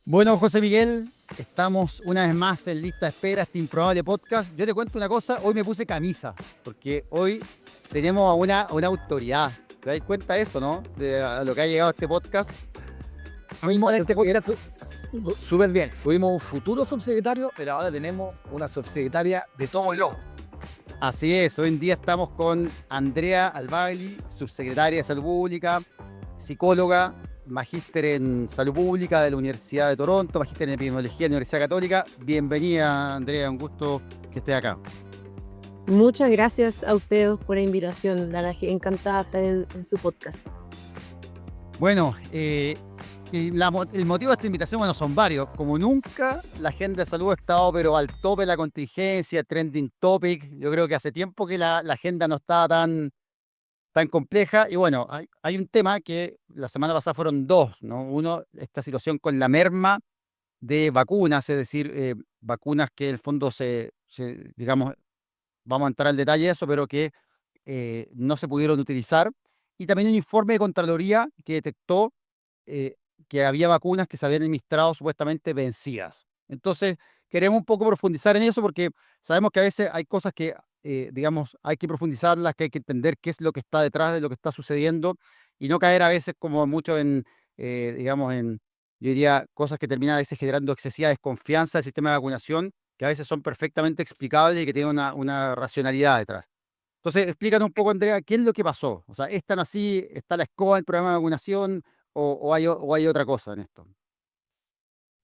Bueno, José Miguel, estamos una vez más en lista de espera, este improbable podcast. Yo te cuento una cosa, hoy me puse camisa, porque hoy tenemos a una autoridad. ¿Te das cuenta de eso, no? De a lo que ha llegado este podcast. Mismo en este podcast súper bien. Tuvimos un futuro subsecretario, pero ahora tenemos una subsecretaria de todo lo. Así es, hoy en día estamos con Andrea Albagli, subsecretaria de Salud Pública, psicóloga, magíster en Salud Pública de la Universidad de Toronto, magíster en Epidemiología de la Universidad Católica. Bienvenida, Andrea, un gusto que estés acá. Muchas gracias a ustedes por la invitación. La verdad que encantada de estar en su podcast. Bueno, el motivo de esta invitación, bueno, son varios. Como nunca, la agenda de salud ha estado, pero al tope de la contingencia, trending topic. Yo creo que hace tiempo que la agenda no estaba tan compleja. Y bueno, hay un tema que la semana pasada fueron dos, ¿no? Uno, esta situación con la merma de vacunas, es decir, vacunas que en el fondo digamos, vamos a entrar al detalle de eso, pero que no se pudieron utilizar. Y también un informe de Contraloría que detectó eh, que había vacunas que se habían administrado supuestamente vencidas. Entonces, queremos un poco profundizar en eso porque sabemos que a veces hay cosas que, digamos, hay que profundizarlas, que hay que entender qué es lo que está detrás de lo que está sucediendo y no caer a veces como mucho en, digamos, yo diría, cosas que terminan a veces generando excesiva desconfianza del sistema de vacunación, que a veces son perfectamente explicables y que tienen una racionalidad detrás. Entonces, explícanos un poco, Andrea, ¿qué es lo que pasó? O sea, ¿es tan así? ¿Está la escoba del programa de vacunación? ¿O hay otra cosa en esto?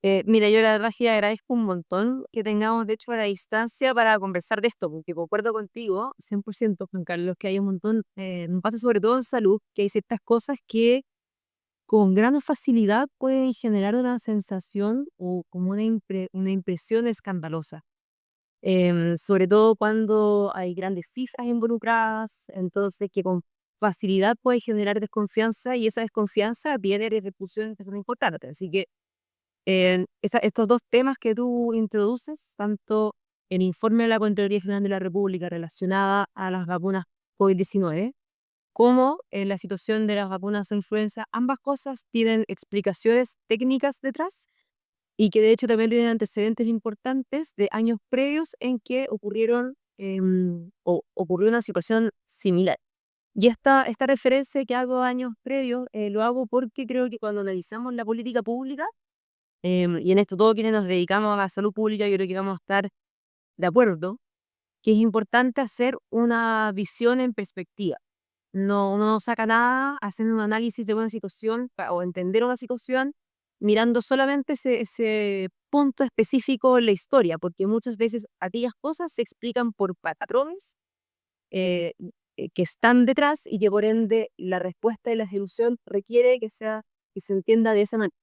Mira, yo la verdad que agradezco un montón que tengamos, de hecho, la distancia para conversar de esto, porque concuerdo contigo, 100%, Juan Carlos, que hay un montón, nos pasa sobre todo en salud, que hay ciertas cosas que con gran facilidad pueden generar una sensación o como una impresión escandalosa. Sobre todo cuando hay grandes cifras involucradas, entonces que con facilidad puede generar desconfianza y esa desconfianza tiene repercusiones que son importantes. Así que estos dos temas que tú introduces, tanto el informe de la Contraloría General de la República relacionada a las vacunas COVID-19, como en la situación de las vacunas de influenza, ambas cosas tienen explicaciones técnicas detrás y que de hecho también tienen antecedentes importantes de años previos en que ocurrieron o ocurrió una situación similar. Y esta referencia que hago a años previos lo hago porque creo que cuando analizamos la política pública, y en esto todos quienes nos dedicamos a la salud pública, yo creo que vamos a estar de acuerdo, que es importante hacer una visión en perspectiva. No, uno no saca nada haciendo un análisis de una situación o entender una situación mirando solamente ese punto específico en la historia, porque muchas veces aquellas cosas se explican por patrones eh, que están detrás y que por ende la respuesta y la solución requiere que se entienda de esa manera.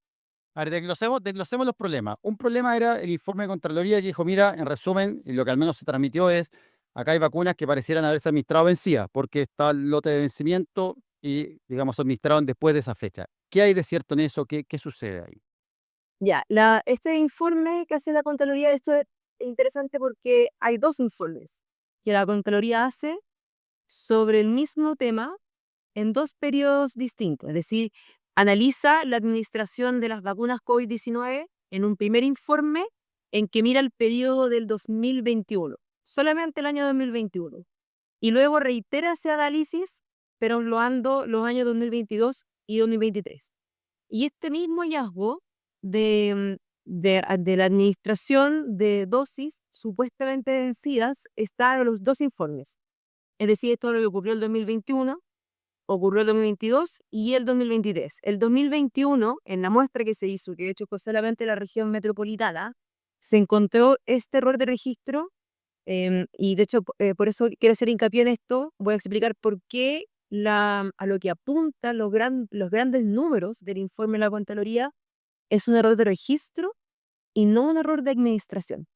A ver, desglosemos los problemas. Un problema era el informe de Contraloría que dijo, mira, en resumen, y lo que al menos se transmitió es, acá hay vacunas que parecieran haberse administrado vencidas, porque está el lote de vencimiento y, digamos, se administraron después de esa fecha. ¿Qué hay de cierto en eso? ¿Qué sucede ahí? Ya, este informe que hace la Contraloría, esto es interesante porque hay dos informes que la Contraloría hace sobre el mismo tema en dos periodos distintos. Es decir, analiza la administración de las vacunas COVID-19 en un primer informe en que mira el periodo del 2021, solamente el año 2021. Y luego reitera ese análisis, pero englobando los años 2022 y 2023. Y este mismo hallazgo de la administración de dosis supuestamente vencidas está en los dos informes. Es decir, esto es lo que ocurrió el 2021, ocurrió el 2022 y el 2023. El 2021, en la muestra que se hizo, que de hecho fue solamente la región metropolitana, se encontró este error de registro y de hecho por eso quiero hacer hincapié en esto. Voy a explicar por qué a lo que apuntan los grandes números del informe de la Contraloría es un error de registro y no un error de administración.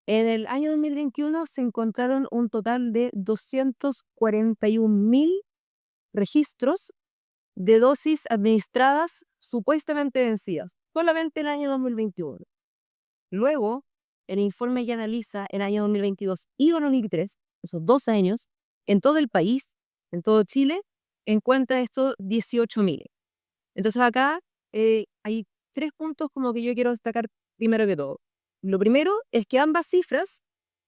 En el año 2021 se encontraron un total de 241.000 registros de dosis administradas supuestamente vencidas, solamente en el año 2021. Luego, el informe ya analiza el año 2022 y 2023, esos 2 años, en todo el país, en todo Chile, encuentra estos 18.000. Entonces acá hay tres puntos como que yo quiero destacar primero que todo. Lo primero es que ambas cifras,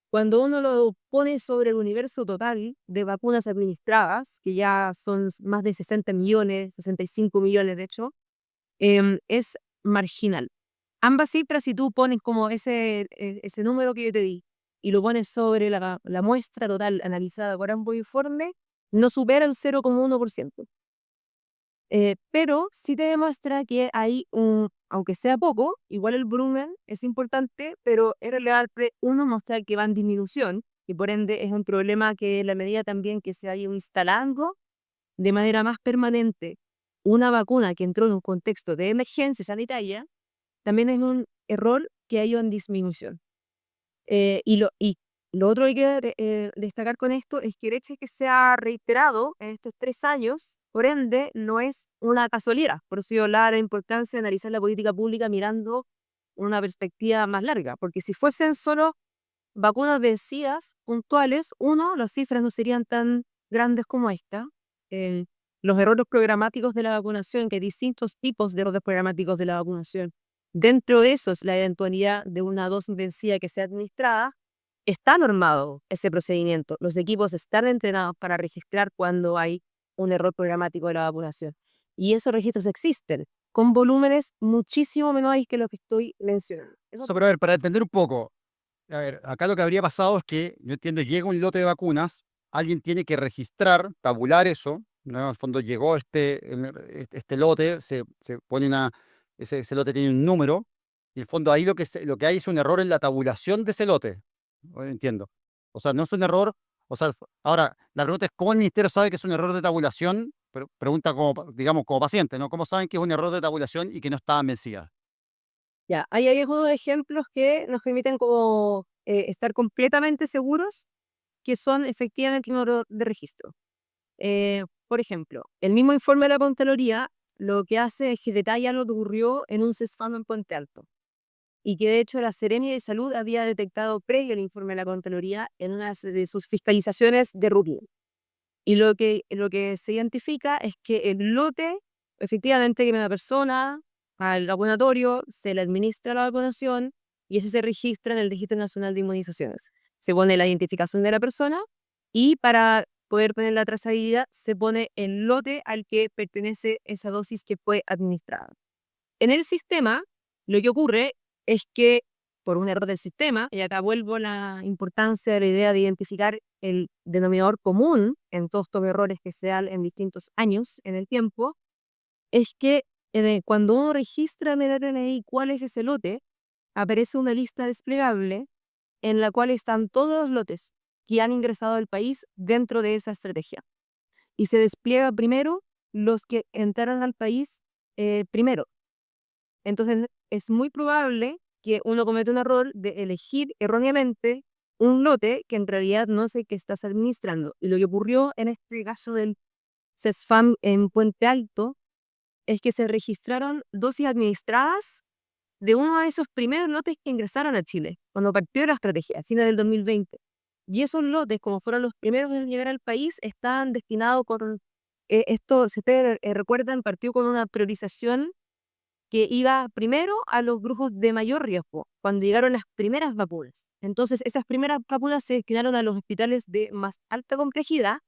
cuando uno lo pone sobre el universo total de vacunas administradas, que ya son más de 60 millones, 65 millones de hecho, es marginal. Ambas cifras, si tú pones como ese número que yo te di y lo pones sobre la muestra total analizada por ambos informes, no supera el 0,1%. Pero sí te demuestra que hay aunque sea poco, igual el volumen es importante, pero es relevante uno mostrar que va en disminución y por ende es un problema que en la medida también que se ha ido instalando de manera más permanente una vacuna que entró en un contexto de emergencia sanitaria, también es un error que ha ido en disminución. Y lo otro que hay que destacar con esto es que el hecho de que se ha reiterado en estos 3 años, por ende, no es una casualidad. Por eso yo hablaba de la importancia de analizar la política pública mirando una perspectiva más larga, porque si fuesen solo vacunas vencidas puntuales, uno, las cifras no serían tan grandes como esta. Eh, los errores programáticos de la vacunación, que hay distintos tipos de errores programáticos de la vacunación. Dentro de eso es la eventualidad de una dosis vencida que sea administrada. Está normado ese procedimiento. Los equipos están entrenados para registrar cuando hay un error programático de la vacunación. Y esos registros existen, con volúmenes muchísimo menores que lo que estoy mencionando. Eso Pero a ver, para entender un poco, a ver, acá lo que habría pasado es que, yo entiendo, llega un lote de vacunas, alguien tiene que registrar, tabular eso, ¿no? En el fondo llegó este lote, se pone ese lote tiene un número, y en el fondo ahí lo que hay es un error en la tabulación de ese lote, ¿no? Entiendo. O sea, no es un error, o sea, ahora, la pregunta es, ¿cómo el ministerio sabe que es un error de tabulación? Pregunta como, digamos, como paciente, ¿no? ¿Cómo saben que es un error de tabulación y que no estaban vencidas? ya, hay algunos ejemplos que nos permiten como estar completamente seguros que son efectivamente un error de registro. Por ejemplo, el mismo informe de la Contraloría lo que hace es que detalla lo que ocurrió en un CESFAM en Puente Alto y que de hecho la Serenia de Salud había detectado previo al informe de la Contraloría en una de sus fiscalizaciones de rutina. Y lo que se identifica es que el lote, efectivamente, que una persona al laboratorio se le administra la vacunación y eso se registra en el Registro Nacional de Inmunizaciones. Se pone la identificación de la persona y para poder poner la trazabilidad se pone el lote al que pertenece esa dosis que fue administrada. En el sistema, lo que ocurre es que por un error del sistema, y acá vuelvo a la importancia de la idea de identificar el denominador común en todos estos errores que se dan en distintos años en el tiempo, es que cuando uno registra en el RNI cuál es ese lote, aparece una lista desplegable en la cual están todos los lotes que han ingresado al país dentro de esa estrategia. Y se despliega primero los que entraron al país primero. Entonces, es muy probable que uno cometa un error de elegir erróneamente un lote que en realidad no sé qué estás administrando. Y lo que ocurrió en este caso del CESFAM en Puente Alto es que se registraron dosis administradas de uno de esos primeros lotes que ingresaron a Chile, cuando partió la estrategia, a fines del 2020. Y esos lotes, como fueron los primeros en llegar al país, estaban destinados con... esto, si ustedes recuerdan, partió con una priorización que iba primero a los grupos de mayor riesgo, cuando llegaron las primeras vacunas. Entonces, esas primeras vacunas se destinaron a los hospitales de más alta complejidad,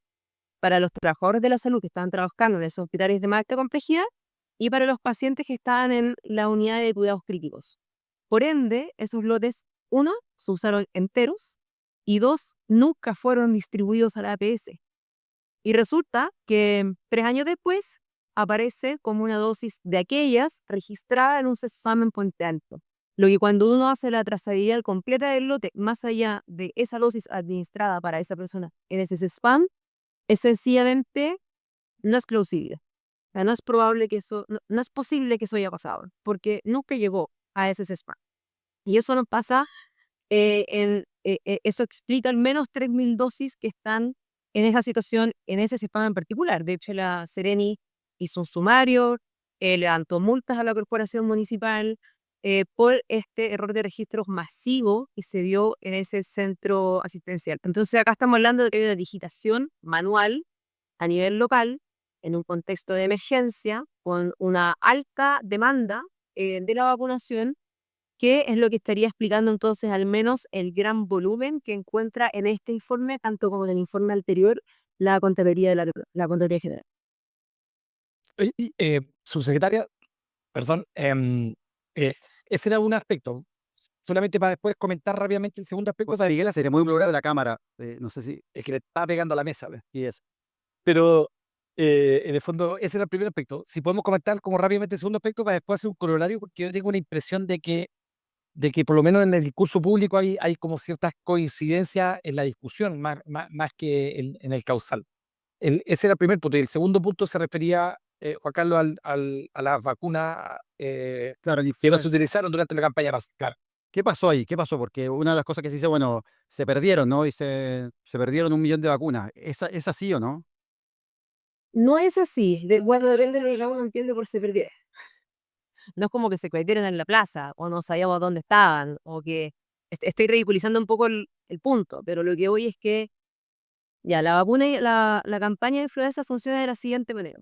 para los trabajadores de la salud que estaban trabajando en esos hospitales de más alta complejidad, y para los pacientes que estaban en la unidad de cuidados críticos. Por ende, esos lotes, uno, se usaron enteros, y dos, nunca fueron distribuidos a la APS. Y resulta que 3 años después aparece como una dosis de aquellas registrada en un CESFAM en Puente Alto. Lo que cuando uno hace la trazabilidad completa del lote, más allá de esa dosis administrada para esa persona en ese CESFAM, es sencillamente no es plausible. O sea, no es probable que eso, no es posible que eso haya pasado, porque nunca llegó a ese CESFAM. Y eso nos pasa, eso explica al menos 3.000 dosis que están en esa situación, en ese sistema en particular. De hecho, la Sereni hizo un sumario, levantó multas a la corporación municipal por este error de registros masivo que se dio en ese centro asistencial. Entonces, acá estamos hablando de que hay una digitación manual a nivel local, en un contexto de emergencia, con una alta demanda de la vacunación, que es lo que estaría explicando entonces al menos el gran volumen que encuentra en este informe, tanto como en el informe anterior, la Contraloría, la Contraloría General. Oye, subsecretaria, perdón, ese era un aspecto. Solamente para después comentar rápidamente el segundo aspecto, José Miguel se muy bloquear la cámara. No sé si. es que le estaba pegando a la mesa, ¿ves? Y es. Pero en el fondo ese era el primer aspecto. Si podemos comentar como rápidamente el segundo aspecto para después hacer un corolario, porque yo tengo una impresión de que por lo menos en el discurso público hay como ciertas coincidencias en la discusión, más que en el causal. Ese era el primer punto. Y el segundo punto se refería, Juan Carlos, a las vacunas Claro, que no se utilizaron durante la campaña más. Claro. ¿Qué pasó ahí? ¿Qué pasó? Porque una de las cosas que se dice, bueno, se perdieron, ¿no? Y se perdieron 1 millón de vacunas. ¿Es así o no? No es así, bueno, depende de lo que cada uno entiende por se perdieron. No es como que se perdieron en la plaza, o no sabíamos dónde estaban, o que estoy ridiculizando un poco el punto, pero lo que voy es que ya la vacuna y la campaña de influenza funciona de la siguiente manera.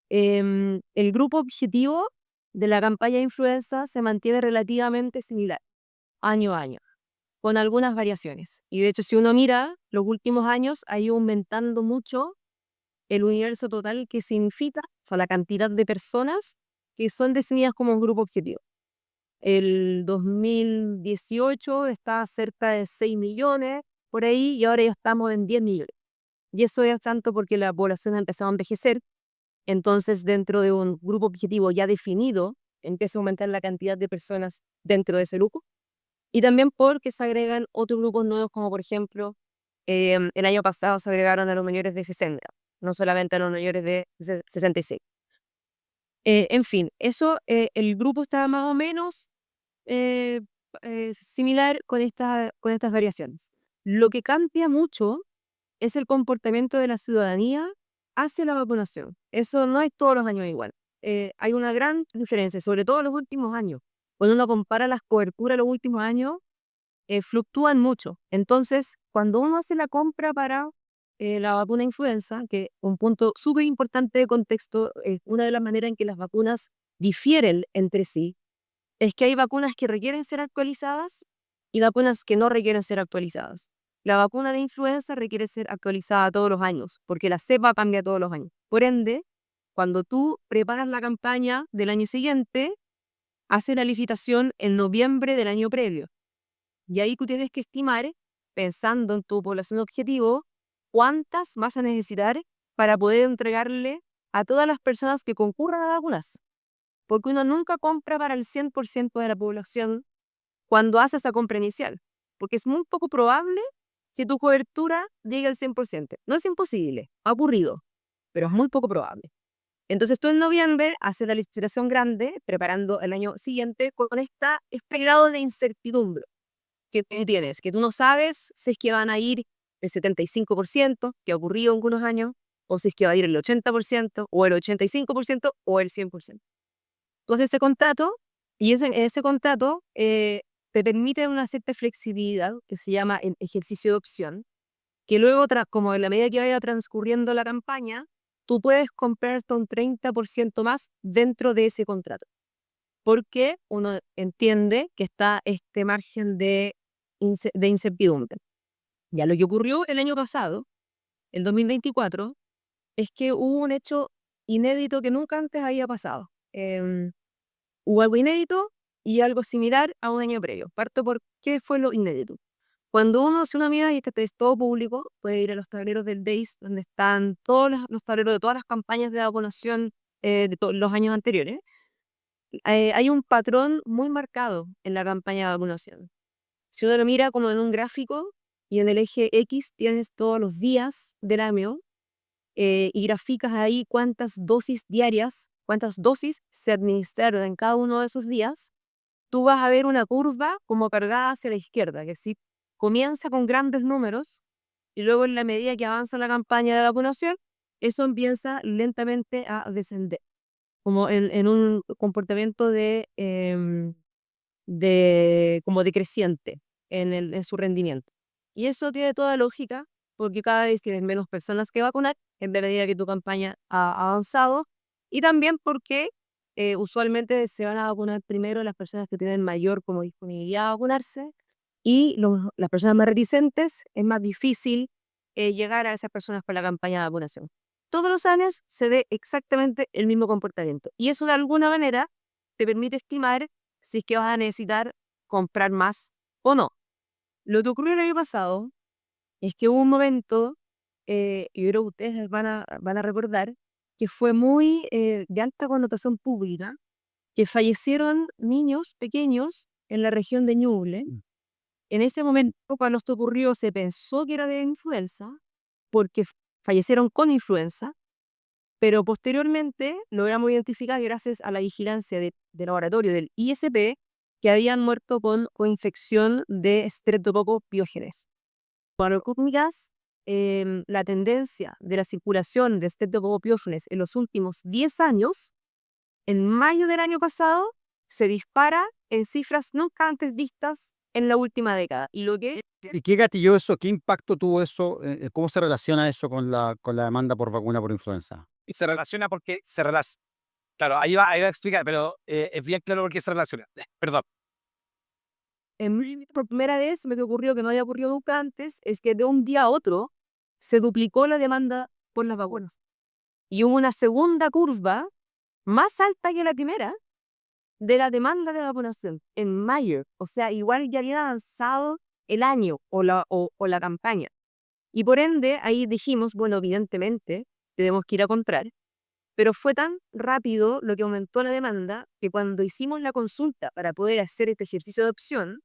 El grupo objetivo de la campaña de influenza se mantiene relativamente similar año a año, con algunas variaciones. Y de hecho, si uno mira los últimos años, ha ido aumentando mucho el universo total que se infecta, o sea, la cantidad de personas que son definidas como un grupo objetivo. El 2018 está cerca de 6 millones por ahí y ahora ya estamos en 10 millones. Y eso es tanto porque la población ha empezado a envejecer, entonces dentro de un grupo objetivo ya definido empieza a aumentar la cantidad de personas dentro de ese grupo. Y también porque se agregan otros grupos nuevos, como por ejemplo, el año pasado se agregaron a los mayores de 60, no solamente a los mayores de 66. En fin, eso, el grupo está más o menos eh, similar con estas variaciones. Lo que cambia mucho es el comportamiento de la ciudadanía hacia la vacunación. Eso no es todos los años igual. Hay una gran diferencia, sobre todo en los últimos años. Cuando uno compara las coberturas de los últimos años, fluctúan mucho. Entonces, cuando uno hace la compra para la vacuna influenza, que un punto súper importante de contexto, una de las maneras en que las vacunas difieren entre sí, es que hay vacunas que requieren ser actualizadas y vacunas que no requieren ser actualizadas. La vacuna de influenza requiere ser actualizada todos los años, porque la cepa cambia todos los años. Por ende, cuando tú preparas la campaña del año siguiente, haces la licitación en noviembre del año previo. Y ahí tú tienes que estimar, pensando en tu población objetivo, cuántas vas a necesitar para poder entregarle a todas las personas que concurran a vacunas. Porque uno nunca compra para el 100% de la población cuando hace esa compra inicial. Porque es muy poco probable que tu cobertura llegue al 100%. No es imposible, ha ocurrido, pero es muy poco probable. Entonces tú en noviembre haces la licitación grande, preparando el año siguiente con este grado de incertidumbre que tú tienes, que tú no sabes si es que van a ir el 75%, que ha ocurrido en algunos años, o si es que va a ir el 80%, o el 85%, o el 100%. Entonces ese contrato, y ese contrato te permite una cierta flexibilidad que se llama el ejercicio de opción, que luego, como en la medida que vaya transcurriendo la campaña, tú puedes comprar hasta un 30% más dentro de ese contrato. Porque uno entiende que está este margen de incertidumbre. Ya lo que ocurrió el año pasado, el 2024, es que hubo un hecho inédito que nunca antes había pasado. Hubo algo inédito y algo similar a un año previo. Parto por qué fue lo inédito. Cuando uno hace una mirada, y este es todo público, puede ir a los tableros del DEIS, donde están todos los tableros de todas las campañas de vacunación de todos los años anteriores. Hay un patrón muy marcado en la campaña de vacunación. Si uno lo mira como en un gráfico y en el eje X tienes todos los días del año y graficas ahí cuántas dosis diarias, cuántas dosis se administraron en cada uno de esos días, tú vas a ver una curva como cargada hacia la izquierda, que si comienza con grandes números y luego en la medida que avanza la campaña de vacunación, eso empieza lentamente a descender, como en un comportamiento como decreciente en su rendimiento. Y eso tiene toda lógica, porque cada vez tienes menos personas que vacunar en la medida que tu campaña ha avanzado, y también porque usualmente se van a vacunar primero las personas que tienen mayor como disponibilidad a vacunarse y las personas más reticentes es más difícil llegar a esas personas con la campaña de vacunación. Todos los años se ve exactamente el mismo comportamiento y eso de alguna manera te permite estimar si es que vas a necesitar comprar más o no. Lo que ocurrió el año pasado es que hubo un momento, y yo creo que ustedes van a recordar, que fue muy de alta connotación pública, que fallecieron niños pequeños en la región de Ñuble. Mm. En ese momento, cuando esto ocurrió, se pensó que era de influenza, porque fallecieron con influenza, pero posteriormente logramos identificar, gracias a la vigilancia de laboratorio del ISP, que habían muerto con infección de Streptococcus pyogenes. Para comillas, la tendencia de la circulación de Streptococcus pyogenes en los últimos 10 años, en mayo del año pasado, se dispara en cifras nunca antes vistas en la última década. Y lo que ¿Y qué gatilló eso? ¿Qué impacto tuvo eso? ¿Cómo se relaciona eso con la demanda por vacuna por influenza? Y se relaciona porque se relaciona. Claro, ahí va a explicar, pero es bien claro por qué se relaciona. Perdón. por primera vez me ocurrió que no había ocurrido nunca antes, es que de un día a otro se duplicó la demanda por las vacunas. Y hubo una segunda curva más alta que la primera de la demanda de la vacunación en mayo. O sea, igual ya había avanzado el año o la campaña. Y por ende, ahí dijimos, bueno, evidentemente tenemos que ir a comprar. Pero fue tan rápido lo que aumentó la demanda que cuando hicimos la consulta para poder hacer este ejercicio de opción,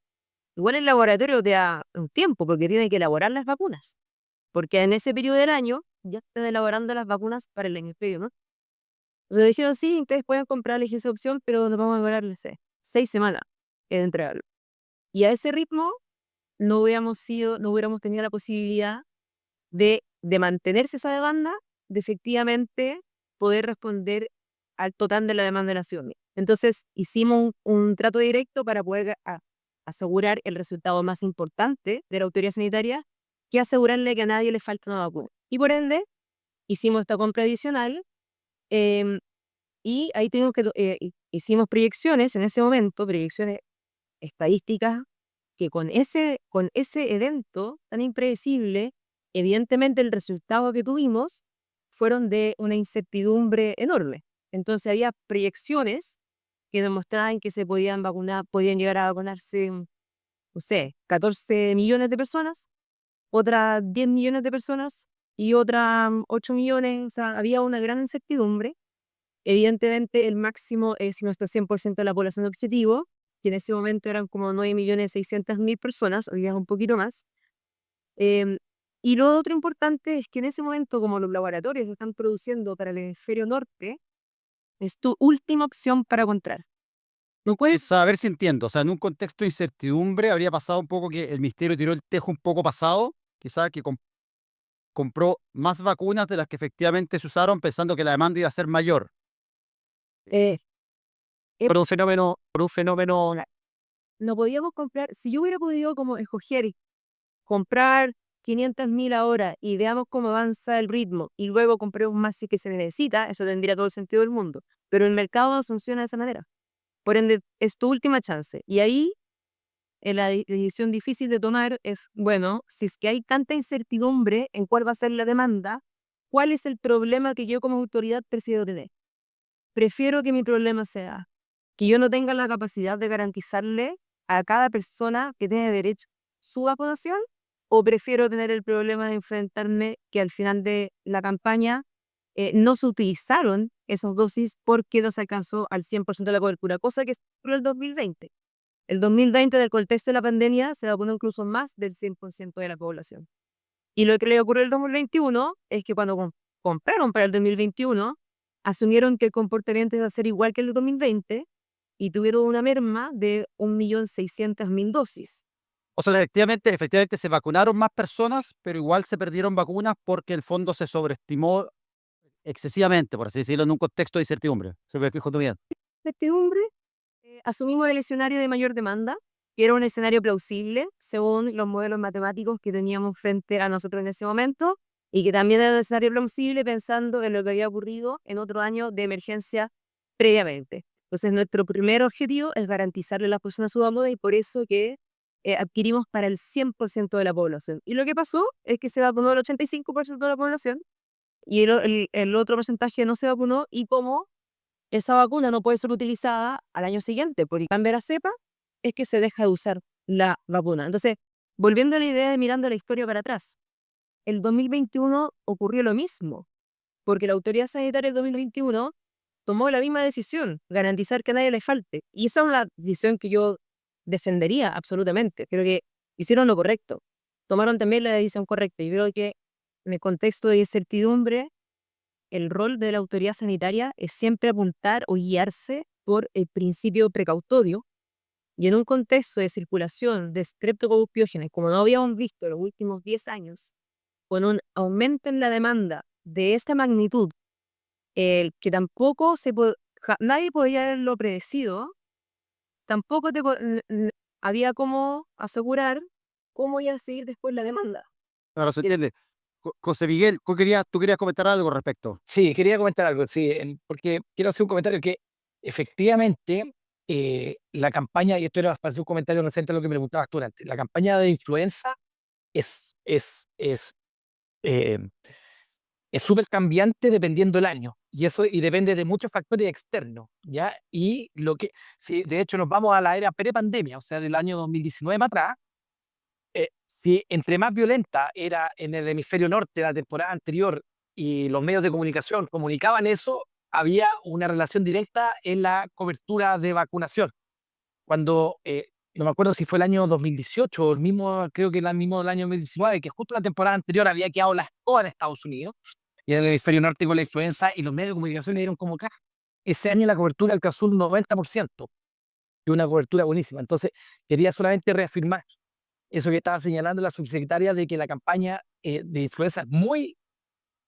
igual el laboratorio te da un tiempo porque tiene que elaborar las vacunas. Porque en ese periodo del año ya están elaborando las vacunas para el año previo, ¿no? Entonces dijeron, sí, ustedes pueden comprar la ejercicio de opción, pero nos vamos a demorar, no sé, 6 semanas en entregarlo. Y a ese ritmo no hubiéramos tenido la posibilidad de mantenerse esa demanda, de efectivamente poder responder al total de la demanda de la ciudadanía. Entonces hicimos un trato directo para poder asegurar el resultado más importante de la autoridad sanitaria, que asegurarle que a nadie le falta una vacuna. Y por ende, hicimos esta compra adicional em, y ahí hicimos proyecciones en ese momento, proyecciones estadísticas, que con ese evento tan impredecible, evidentemente el resultado que tuvimos fueron de una incertidumbre enorme. Entonces había proyecciones que demostraban que se podían llegar a vacunarse, no sé, 14 millones de personas, otras 10 millones de personas y otras 8 millones. O sea, había una gran incertidumbre. Evidentemente el máximo es nuestro 100% de la población objetivo, que en ese momento eran como 9.600.000 personas, hoy día es un poquito más. Em, y lo otro importante es que en ese momento, como los laboratorios se están produciendo para el hemisferio norte, es tu última opción para comprar. ¿No puedes saber si entiendo? O sea, en un contexto de incertidumbre habría pasado un poco que el ministerio tiró el tejo un poco pasado, quizás que compró más vacunas de las que efectivamente se usaron pensando que la demanda iba a ser mayor. Eh, Por un fenómeno, no podíamos comprar, si yo hubiera podido como escoger comprar 500.000 ahora y veamos cómo avanza el ritmo y luego compremos más si que se necesita, eso tendría todo el sentido del mundo. Pero el mercado no funciona de esa manera. Por ende, es tu última chance. Y ahí la decisión difícil de tomar es, bueno, si es que hay tanta incertidumbre en cuál va a ser la demanda, ¿cuál es el problema que yo como autoridad prefiero tener? Prefiero que mi problema sea que yo no tenga la capacidad de garantizarle a cada persona que tiene derecho su vacunación, o prefiero tener el problema de enfrentarme que al final de la campaña no se utilizaron esas dosis porque no se alcanzó al 100% de la cobertura, cosa que ocurrió el 2020. El 2020, del contexto de la pandemia, se vacunó incluso más del 100% de la población. Y lo que le ocurrió el 2021 es que cuando compraron para el 2021, asumieron que el comportamiento iba a ser igual que el de 2020 y tuvieron una merma de 1.600.000 dosis. O sea, efectivamente se vacunaron más personas, pero igual se perdieron vacunas porque el fondo se sobreestimó excesivamente, por así decirlo, en un contexto de incertidumbre. ¿Se me explico bien? Incertidumbre, asumimos el escenario de mayor demanda, que era un escenario plausible según los modelos matemáticos que teníamos frente a nosotros en ese momento, y que también era un escenario plausible pensando en lo que había ocurrido en otro año de emergencia previamente. Entonces, nuestro primer objetivo es garantizarle a las personas su vacuna y por eso que adquirimos para el 100% de la población. Y lo que pasó es que se vacunó el 85% de la población y el otro porcentaje no se vacunó y como esa vacuna no puede ser utilizada al año siguiente porque cambia la cepa, es que se deja de usar la vacuna. Entonces, volviendo a la idea de mirando la historia para atrás, el 2021 ocurrió lo mismo, porque la autoridad sanitaria del 2021 tomó la misma decisión, garantizar que a nadie le falte. Y esa es una decisión que yo defendería absolutamente. Creo que hicieron lo correcto. Tomaron también la decisión correcta. Y creo que en el contexto de incertidumbre, el rol de la autoridad sanitaria es siempre apuntar o guiarse por el principio precautorio. Y en un contexto de circulación de Streptococcus pyogenes, como no habíamos visto en los últimos 10 años, con un aumento en la demanda de esta magnitud, que tampoco nadie podía haberlo predecido, tampoco había cómo asegurar cómo iba a seguir después la demanda. Ahora se entiende. José Miguel, tú querías comentar algo al respecto. Sí, quería comentar algo, sí, porque quiero hacer un comentario que efectivamente la campaña, y esto era para hacer un comentario reciente a lo que me preguntabas tú antes, la campaña de influenza es, es, es, eh, es súper cambiante dependiendo del año, y eso y depende de muchos factores externos, ¿ya? Y si de hecho nos vamos a la era pre-pandemia, o sea, del año 2019 para atrás, si entre más violenta era en el hemisferio norte la temporada anterior y los medios de comunicación comunicaban eso, había una relación directa en la cobertura de vacunación. Cuando, no me acuerdo si fue el año 2018 o el mismo, creo que el mismo del año 2019, que justo la temporada anterior había quedado la escoba en Estados Unidos y en el hemisferio norte con la influenza y los medios de comunicación le dieron como acá. Ese año la cobertura alcanzó un 90%, y una cobertura buenísima. Entonces, quería solamente reafirmar eso que estaba señalando la subsecretaria de que la campaña de influenza es muy,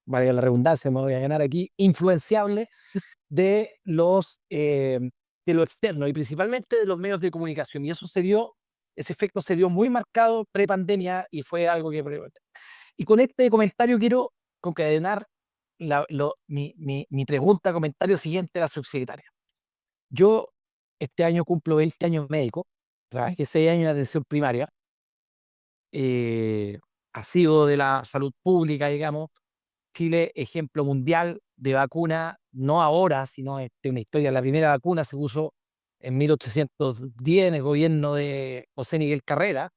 valga la redundancia, me voy a ganar aquí, influenciable de lo externo y principalmente de los medios de comunicación. Y ese efecto se dio muy marcado pre-pandemia y fue algo que... Y con este comentario quiero concadenar mi pregunta, comentario siguiente a la subsecretaria. Yo este año cumplo 20 años médico, trabajé 6 años en atención primaria, ha sido de la salud pública, digamos. Chile, ejemplo mundial de vacuna, no ahora, sino una historia. La primera vacuna se puso en 1810 en el gobierno de José Miguel Carrera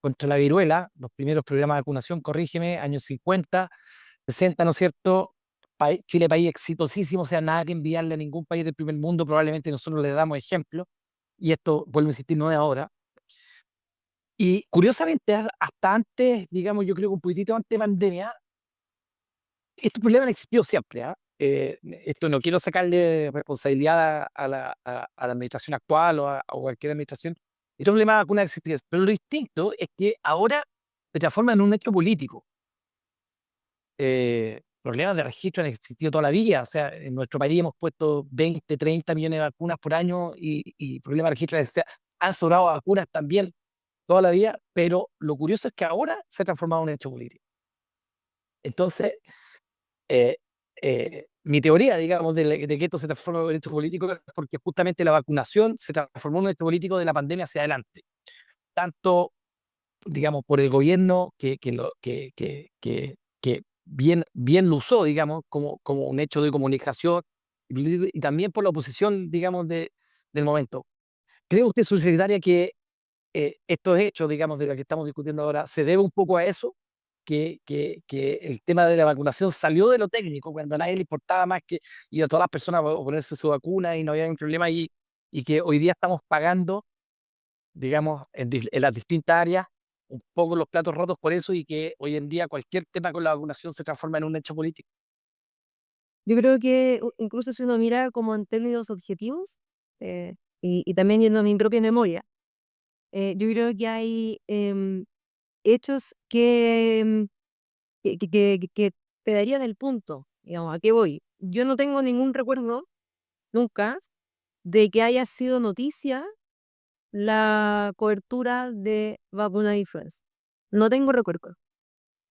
contra la viruela. Los primeros programas de vacunación, corrígeme, años 50, 60, ¿no es cierto? Chile, país exitosísimo, o sea, nada que enviarle a ningún país del primer mundo. Probablemente nosotros le damos ejemplo. Y esto, vuelvo a insistir, no es ahora. Y curiosamente, hasta antes, digamos, yo creo que un poquitito antes de pandemia, este problema no existió siempre. Esto no quiero sacarle responsabilidad a la administración actual o cualquier administración. Este problema de vacuna existía, pero lo distinto es que ahora se transforma en un hecho político. Problemas de registro han existido toda la vida. O sea, en nuestro país hemos puesto 20, 30 millones de vacunas por año y problemas de registro han sobrado vacunas también toda la vida, pero lo curioso es que ahora se ha transformado en un hecho político. Entonces, mi teoría, digamos, de que esto se transforma en un hecho político es porque justamente la vacunación se transformó en un hecho político de la pandemia hacia adelante. Tanto, digamos, por el gobierno que bien lo usó, digamos, como un hecho de comunicación y también por la oposición, digamos, del momento. ¿Cree usted, subsecretaria, que estos hechos, digamos, de los que estamos discutiendo ahora, se debe un poco a eso? Que el tema de la vacunación salió de lo técnico, cuando a nadie le importaba más que ir a todas las personas a ponerse su vacuna y no había ningún problema, y que hoy día estamos pagando, digamos, en las distintas áreas, un poco los platos rotos por eso, y que hoy en día cualquier tema con la vacunación se transforma en un hecho político. Yo creo que incluso si uno mira como en términos objetivos, y también yendo a mi propia memoria, yo creo que hay hechos que te darían el punto, digamos, ¿a qué voy? Yo no tengo ningún recuerdo, nunca, de que haya sido noticia la cobertura de vacuna de influenza. No tengo recuerdo.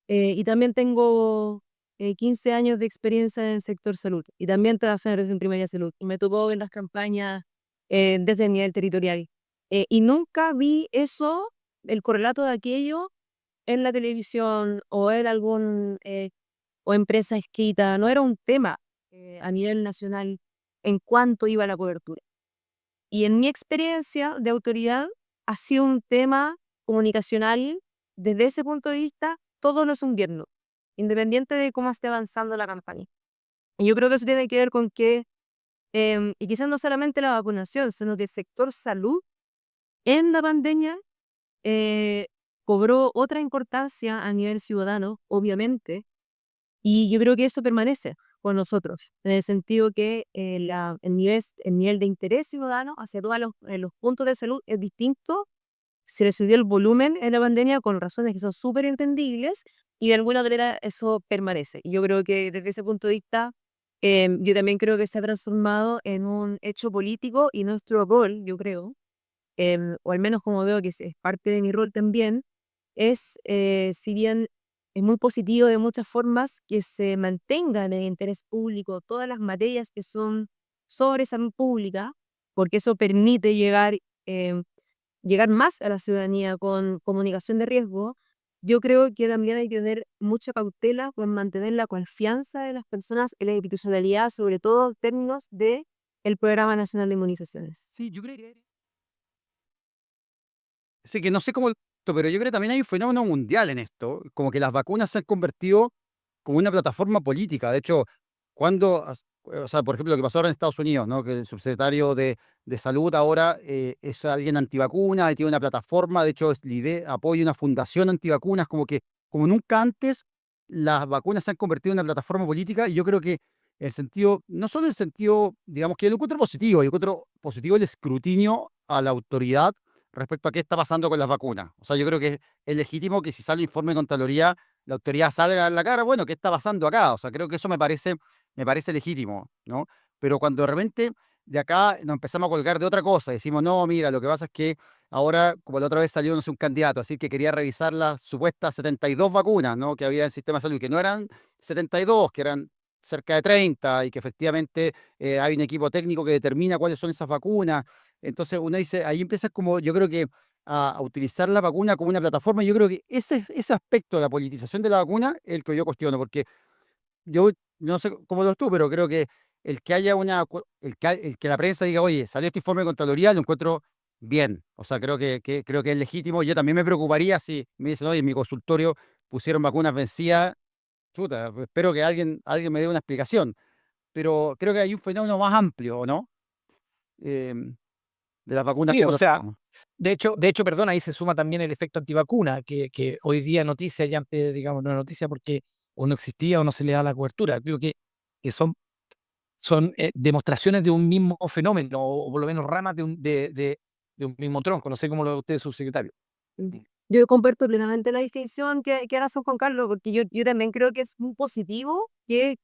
Y también tengo 15 años de experiencia en el sector salud y también trabajé en atención primaria de salud. Y me tocó ver las campañas desde el nivel territorial. Y nunca vi eso, el correlato de aquello, en la televisión o en algún o empresa escrita. No era un tema a nivel nacional en cuanto iba a la cobertura. Y en mi experiencia de autoridad ha sido un tema comunicacional desde ese punto de vista todos los inviernos, independiente de cómo esté avanzando la campaña. Y yo creo que eso tiene que ver con que, y quizás no solamente la vacunación, sino que el sector salud en la pandemia eh, cobró otra importancia a nivel ciudadano, obviamente, y yo creo que eso permanece con nosotros, en el sentido que el nivel de interés ciudadano hacia todos los puntos de salud es distinto. Se le subió el volumen en la pandemia con razones que son súper entendibles y de alguna manera eso permanece. Y yo creo que desde ese punto de vista, yo también creo que se ha transformado en un hecho político y nuestro rol, yo creo, o al menos como veo que es parte de mi rol también, si bien es muy positivo de muchas formas, que se mantengan en el interés público todas las materias que son sobre salud pública, porque eso permite llegar más a la ciudadanía con comunicación de riesgo. Yo creo que también hay que tener mucha cautela con mantener la confianza de las personas en la institucionalidad, sobre todo en términos de el Programa Nacional de Inmunizaciones. Sí, yo creo que... Sí, que no sé cómo, pero yo creo que también hay un fenómeno mundial en esto, como que las vacunas se han convertido como una plataforma política. De hecho, o sea, por ejemplo, lo que pasó ahora en Estados Unidos, ¿no? Que el subsecretario de Salud ahora es alguien antivacuna y tiene una plataforma, de hecho, apoya una fundación antivacunas, como nunca antes, las vacunas se han convertido en una plataforma política y yo creo que el sentido, no solo el sentido, digamos que yo lo encuentro positivo, yo encuentro positivo el escrutinio a la autoridad respecto a qué está pasando con las vacunas. O sea, yo creo que es legítimo que si sale un informe de Contraloría, la autoridad salga a la cara, bueno, ¿qué está pasando acá? O sea, creo que eso me parece legítimo, ¿no? Pero cuando de repente de acá nos empezamos a colgar de otra cosa, decimos, no, mira, lo que pasa es que ahora, como la otra vez salió, no sé, un candidato, así que quería revisar las supuestas 72 vacunas, ¿no? Que había en el sistema de salud, y que no eran 72, que eran cerca de 30, y que efectivamente hay un equipo técnico que determina cuáles son esas vacunas. Entonces uno dice, ahí empieza como, yo creo que a utilizar la vacuna como una plataforma. Yo creo que ese aspecto de la politización de la vacuna es el que yo cuestiono, porque yo no sé cómo lo ves tú, pero creo que el que haya el que la prensa diga, oye, salió este informe de Contraloría, lo encuentro bien. O sea, creo que es legítimo. Yo también me preocuparía si me dicen, oye, en mi consultorio pusieron vacunas vencidas. Chuta, espero que alguien me dé una explicación. Pero creo que hay un fenómeno más amplio, ¿no? De las vacunas Sí, como o lo sea, tomamos. de hecho, perdón, ahí se suma también el efecto antivacuna, que hoy día noticia, ya antes, digamos, no es noticia porque o no existía o no se le da la cobertura. Creo que son demostraciones de un mismo fenómeno, o por lo menos ramas de un mismo tronco. No sé cómo lo ve usted, subsecretario. Yo comparto plenamente la distinción que hace Juan Carlos, porque yo también creo que es muy positivo que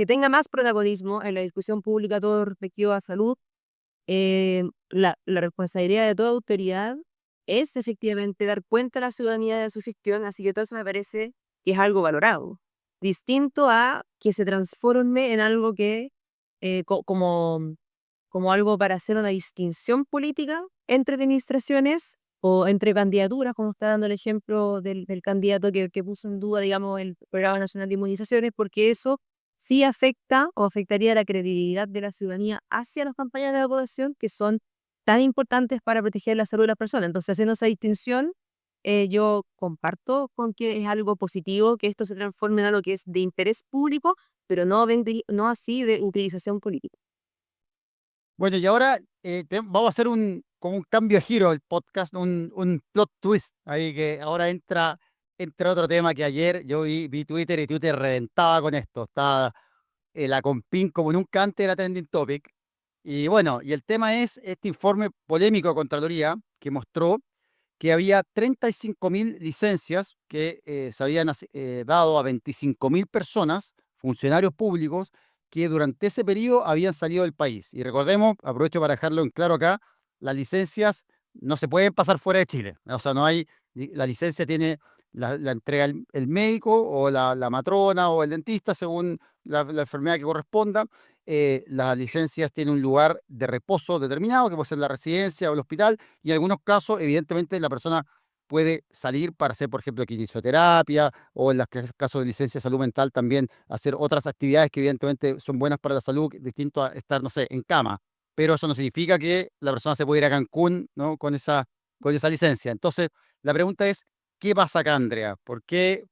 tenga más protagonismo en la discusión pública todo respectivo a salud. La responsabilidad de toda autoridad es efectivamente dar cuenta a la ciudadanía de su gestión, así que todo eso me parece que es algo valorado. Distinto a que se transforme en algo que, como algo para hacer una distinción política entre administraciones o entre candidaturas, como está dando el ejemplo del candidato que puso en duda, digamos, el Programa Nacional de Inmunizaciones, porque eso sí afecta o afectaría la credibilidad de la ciudadanía hacia las campañas de vacunación que son tan importantes para proteger la salud de las personas. Entonces, haciendo esa distinción, yo comparto con que es algo positivo que esto se transforme en algo que es de interés público, pero no así de utilización política. Bueno, y ahora vamos a hacer como un cambio de giro del podcast, un plot twist ahí que ahora entra otro tema que ayer yo vi Twitter y Twitter reventaba con esto. Está la Compin como nunca antes era trending topic. Y bueno, y el tema es este informe polémico de Contraloría que mostró que había 35.000 licencias que se habían dado a 25.000 personas, funcionarios públicos, que durante ese periodo habían salido del país. Y recordemos, aprovecho para dejarlo en claro acá, las licencias no se pueden pasar fuera de Chile. O sea, no hay, la licencia tiene la entrega el médico o la matrona o el dentista según la enfermedad que corresponda. las licencias tienen un lugar de reposo determinado, que puede ser la residencia o el hospital, y en algunos casos, evidentemente, la persona puede salir para hacer, por ejemplo, fisioterapia o en los casos de licencia de salud mental también hacer otras actividades que evidentemente son buenas para la salud, distinto a estar, no sé, en cama. Pero eso no significa que la persona se pueda ir a Cancún, ¿no? Con esa licencia. Entonces, la pregunta es, ¿qué pasa acá, Andrea? ¿Por qué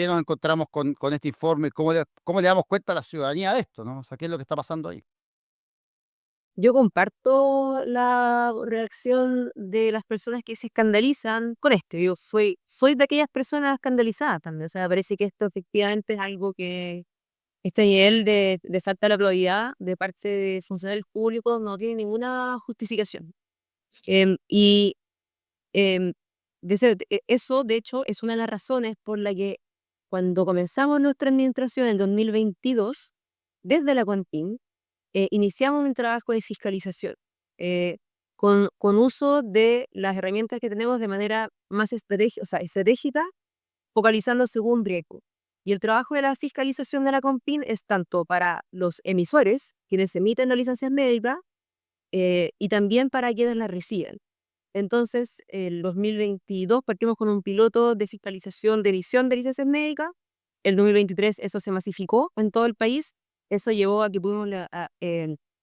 nos encontramos con este informe? ¿Cómo le damos cuenta a la ciudadanía de esto, ¿no? O sea, ¿qué es lo que está pasando ahí? Yo comparto la reacción de las personas que se escandalizan con esto. Yo soy de aquellas personas escandalizadas también. O sea, parece que esto efectivamente es algo que este nivel de falta de probidad de parte de funcionarios públicos no tiene ninguna justificación. Y em, eso, de hecho, es una de las razones por la que cuando comenzamos nuestra administración en 2022, desde la CONPIN, iniciamos un trabajo de fiscalización eh, con uso de las herramientas que tenemos de manera más estratégica, focalizando según riesgo. Y el trabajo de la fiscalización de la CONPIN es tanto para los emisores, quienes emiten las licencias médicas, y también para quienes las reciben. Entonces, el 2022 partimos con un piloto de fiscalización de emisión de licencias médicas. El 2023 eso se masificó en todo el país. Eso llevó a que pudimos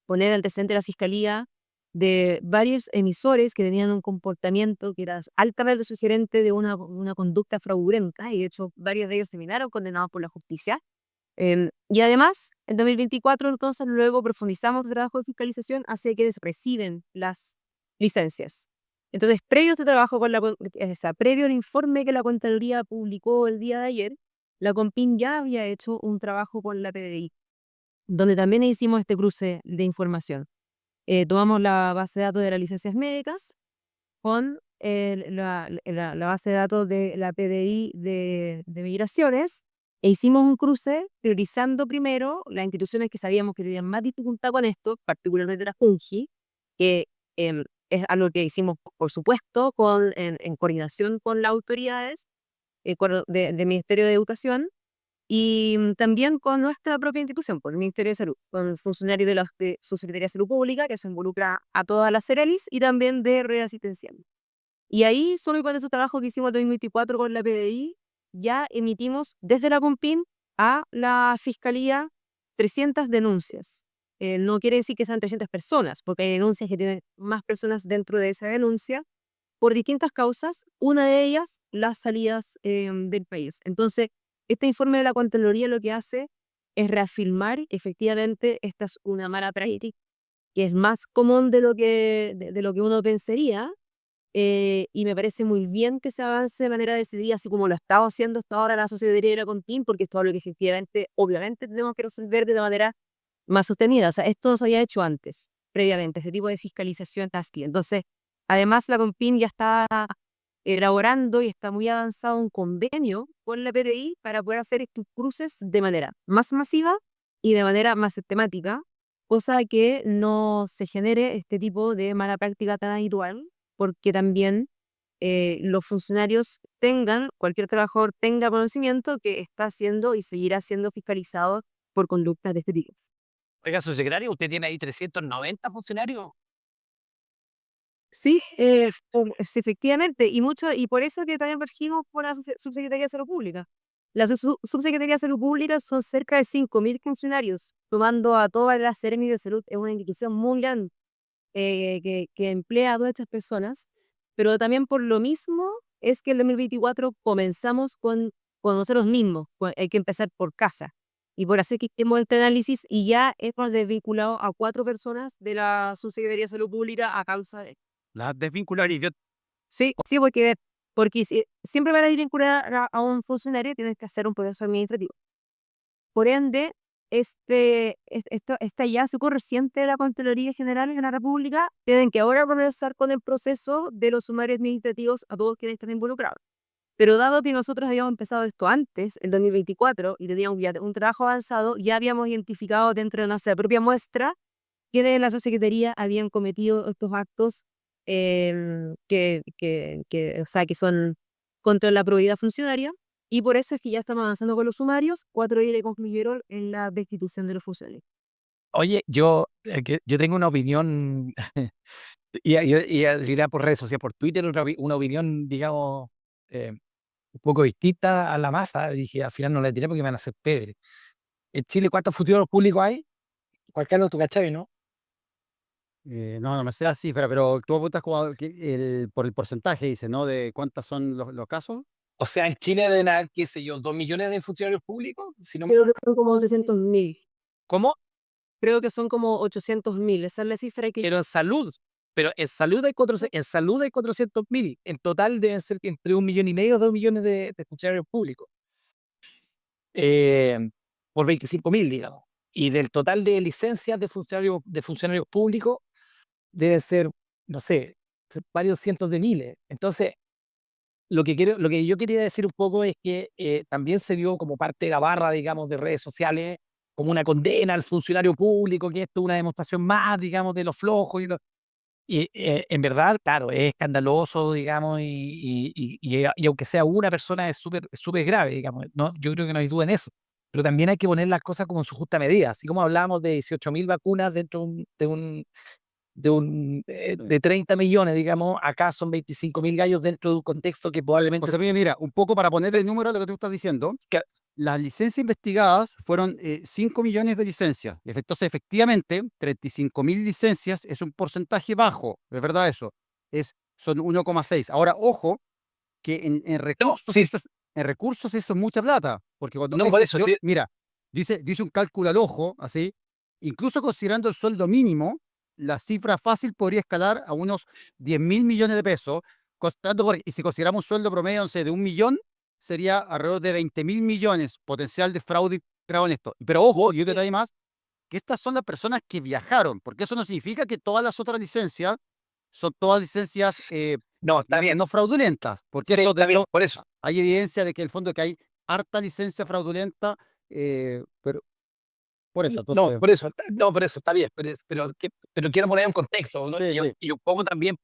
poner antecedente de la fiscalía de varios emisores que tenían un comportamiento que era altamente sugerente de una conducta fraudulenta, y de hecho varios de ellos terminaron condenados por la justicia. Y además, en 2024, entonces, luego profundizamos el trabajo de fiscalización hacia quienes reciben las licencias. Entonces, previo a este trabajo, previo al informe que la Contraloría publicó el día de ayer, la CONPIN ya había hecho un trabajo con la PDI, donde también hicimos este cruce de información. Tomamos la base de datos de las licencias médicas con la base de datos de la PDI de migraciones, e hicimos un cruce priorizando primero las instituciones que sabíamos que tenían más dificultad con esto, particularmente la FUNGI, que es algo que hicimos, por supuesto, en coordinación con las autoridades del Ministerio de Educación, y también con nuestra propia institución, por el Ministerio de Salud, con funcionarios de su Secretaría de Salud Pública, que se involucra a todas las CERELIS, y también de red asistencial. Y ahí, solo y con ese trabajo que hicimos en 2024 con la PDI, ya emitimos desde la CONPIN a la Fiscalía 300 denuncias. No quiere decir que sean 300 personas, porque hay denuncias que tienen más personas dentro de esa denuncia, por distintas causas, una de ellas las salidas del país. Entonces, este informe de la Contraloría lo que hace es reafirmar efectivamente esta es una mala práctica, que es más común de lo que uno pensaría, y me parece muy bien que se avance de manera decidida, así como lo ha estado haciendo hasta ahora la Sociedad de la CONPIN, porque es todo lo que efectivamente, obviamente, tenemos que resolver de manera más sostenida. O sea, esto se había hecho antes, previamente, este tipo de fiscalización TASKI. Entonces, además, la CONPIN ya está elaborando y está muy avanzado un convenio con la PDI para poder hacer estos cruces de manera más masiva y de manera más sistemática, cosa que no se genere este tipo de mala práctica tan habitual, porque también los funcionarios cualquier trabajador tenga conocimiento que está siendo y seguirá siendo fiscalizado por conductas de este tipo. Oiga, subsecretario, usted tiene ahí 390 funcionarios. Sí, efectivamente, y por eso que también partimos por la Subsecretaría de Salud Pública. La Subsecretaría de Salud Pública son cerca de 5.000 funcionarios, tomando a toda la Seremi de Salud. Es una institución muy grande, que emplea a todas estas personas, pero también por lo mismo es que el 2024 comenzamos con nosotros mismos, hay que empezar por casa. Y por eso es que hicimos este análisis y ya hemos desvinculado a 4 personas de la Subsecretaría de Salud Pública a causa de... Las desvincular y yo, Sí, sí, porque siempre para ir vincular a un funcionario tienes que hacer un proceso administrativo. Por ende, esta ya hallazgo reciente de la Contraloría General de la República tienen que ahora comenzar con el proceso de los sumarios administrativos a todos quienes están involucrados. Pero dado que nosotros habíamos empezado esto antes, el 2024, y teníamos ya un trabajo avanzado, ya habíamos identificado dentro de nuestra propia muestra quienes en la subsecretaría habían cometido estos actos, o sea, que son contra la probidad funcionaria, y por eso es que ya estamos avanzando con los sumarios. 4 de ellos concluyeron en la destitución de los funcionarios. Oye, yo tengo una opinión, dirá por redes sociales, por Twitter, una opinión, digamos, un poco distinta a la masa. Dije, al final no la tiré porque me van a hacer pebre. En Chile, ¿cuántos funcionarios públicos hay? Juan Carlos, tú cachai, ¿no? No, no me sé la cifra, pero tú apuntas como por el porcentaje, dice, ¿no? De cuántas son los casos. O sea, en Chile deben haber, qué sé yo, 2 millones de funcionarios públicos. Si no, Creo que son como 800.000. ¿cómo? Creo que son como 800.000. Esa es la cifra que... Pero en salud hay 400.000. En total deben ser entre 1,5 millones, 2 millones de funcionarios públicos. eh, por 25.000, digamos. Y del total de licencias de funcionarios públicos debe ser, no sé, varios cientos de miles. Entonces, lo que yo quería decir un poco es que también se vio como parte de la barra, digamos, de redes sociales, como una condena al funcionario público, que esto es una demostración más, digamos, de lo flojo y en verdad, claro, es escandaloso, digamos, y aunque sea una persona es súper grave, digamos. No, yo creo que no hay duda en eso. Pero también hay que poner las cosas como en su justa medida. Así como hablábamos de 18.000 vacunas dentro de 30 millones, digamos, acá son 25.000 gallos dentro de un contexto que probablemente... José Miguel, mira, un poco para poner el número a lo que tú estás diciendo, que- las licencias investigadas fueron 5 millones de licencias. Entonces, efectivamente, 35.000 licencias es un porcentaje bajo, es verdad eso, son 1,6. Ahora, ojo, que en No, recursos, sí, en recursos eso es mucha plata, porque cuando uno no, por dice, eso, mira, dice un cálculo al ojo, así, incluso considerando el sueldo mínimo, la cifra fácil podría escalar a unos 10.000 millones de pesos, y si consideramos un sueldo promedio, no sé, de 1 millón, sería alrededor de 20.000 millones potencial de fraude creado en esto. Pero ojo, y un detalle más, que estas son las personas que viajaron, porque eso no significa que todas las otras licencias son todas licencias, no, está digamos, bien, no fraudulentas, porque sí, eso, de está bien, hecho, por eso. hay evidencia de que en el fondo que hay harta licencia fraudulenta, pero por eso, No, entonces, por eso está bien, pero quiero poner un contexto, ¿no? sí, sí. Y un poco también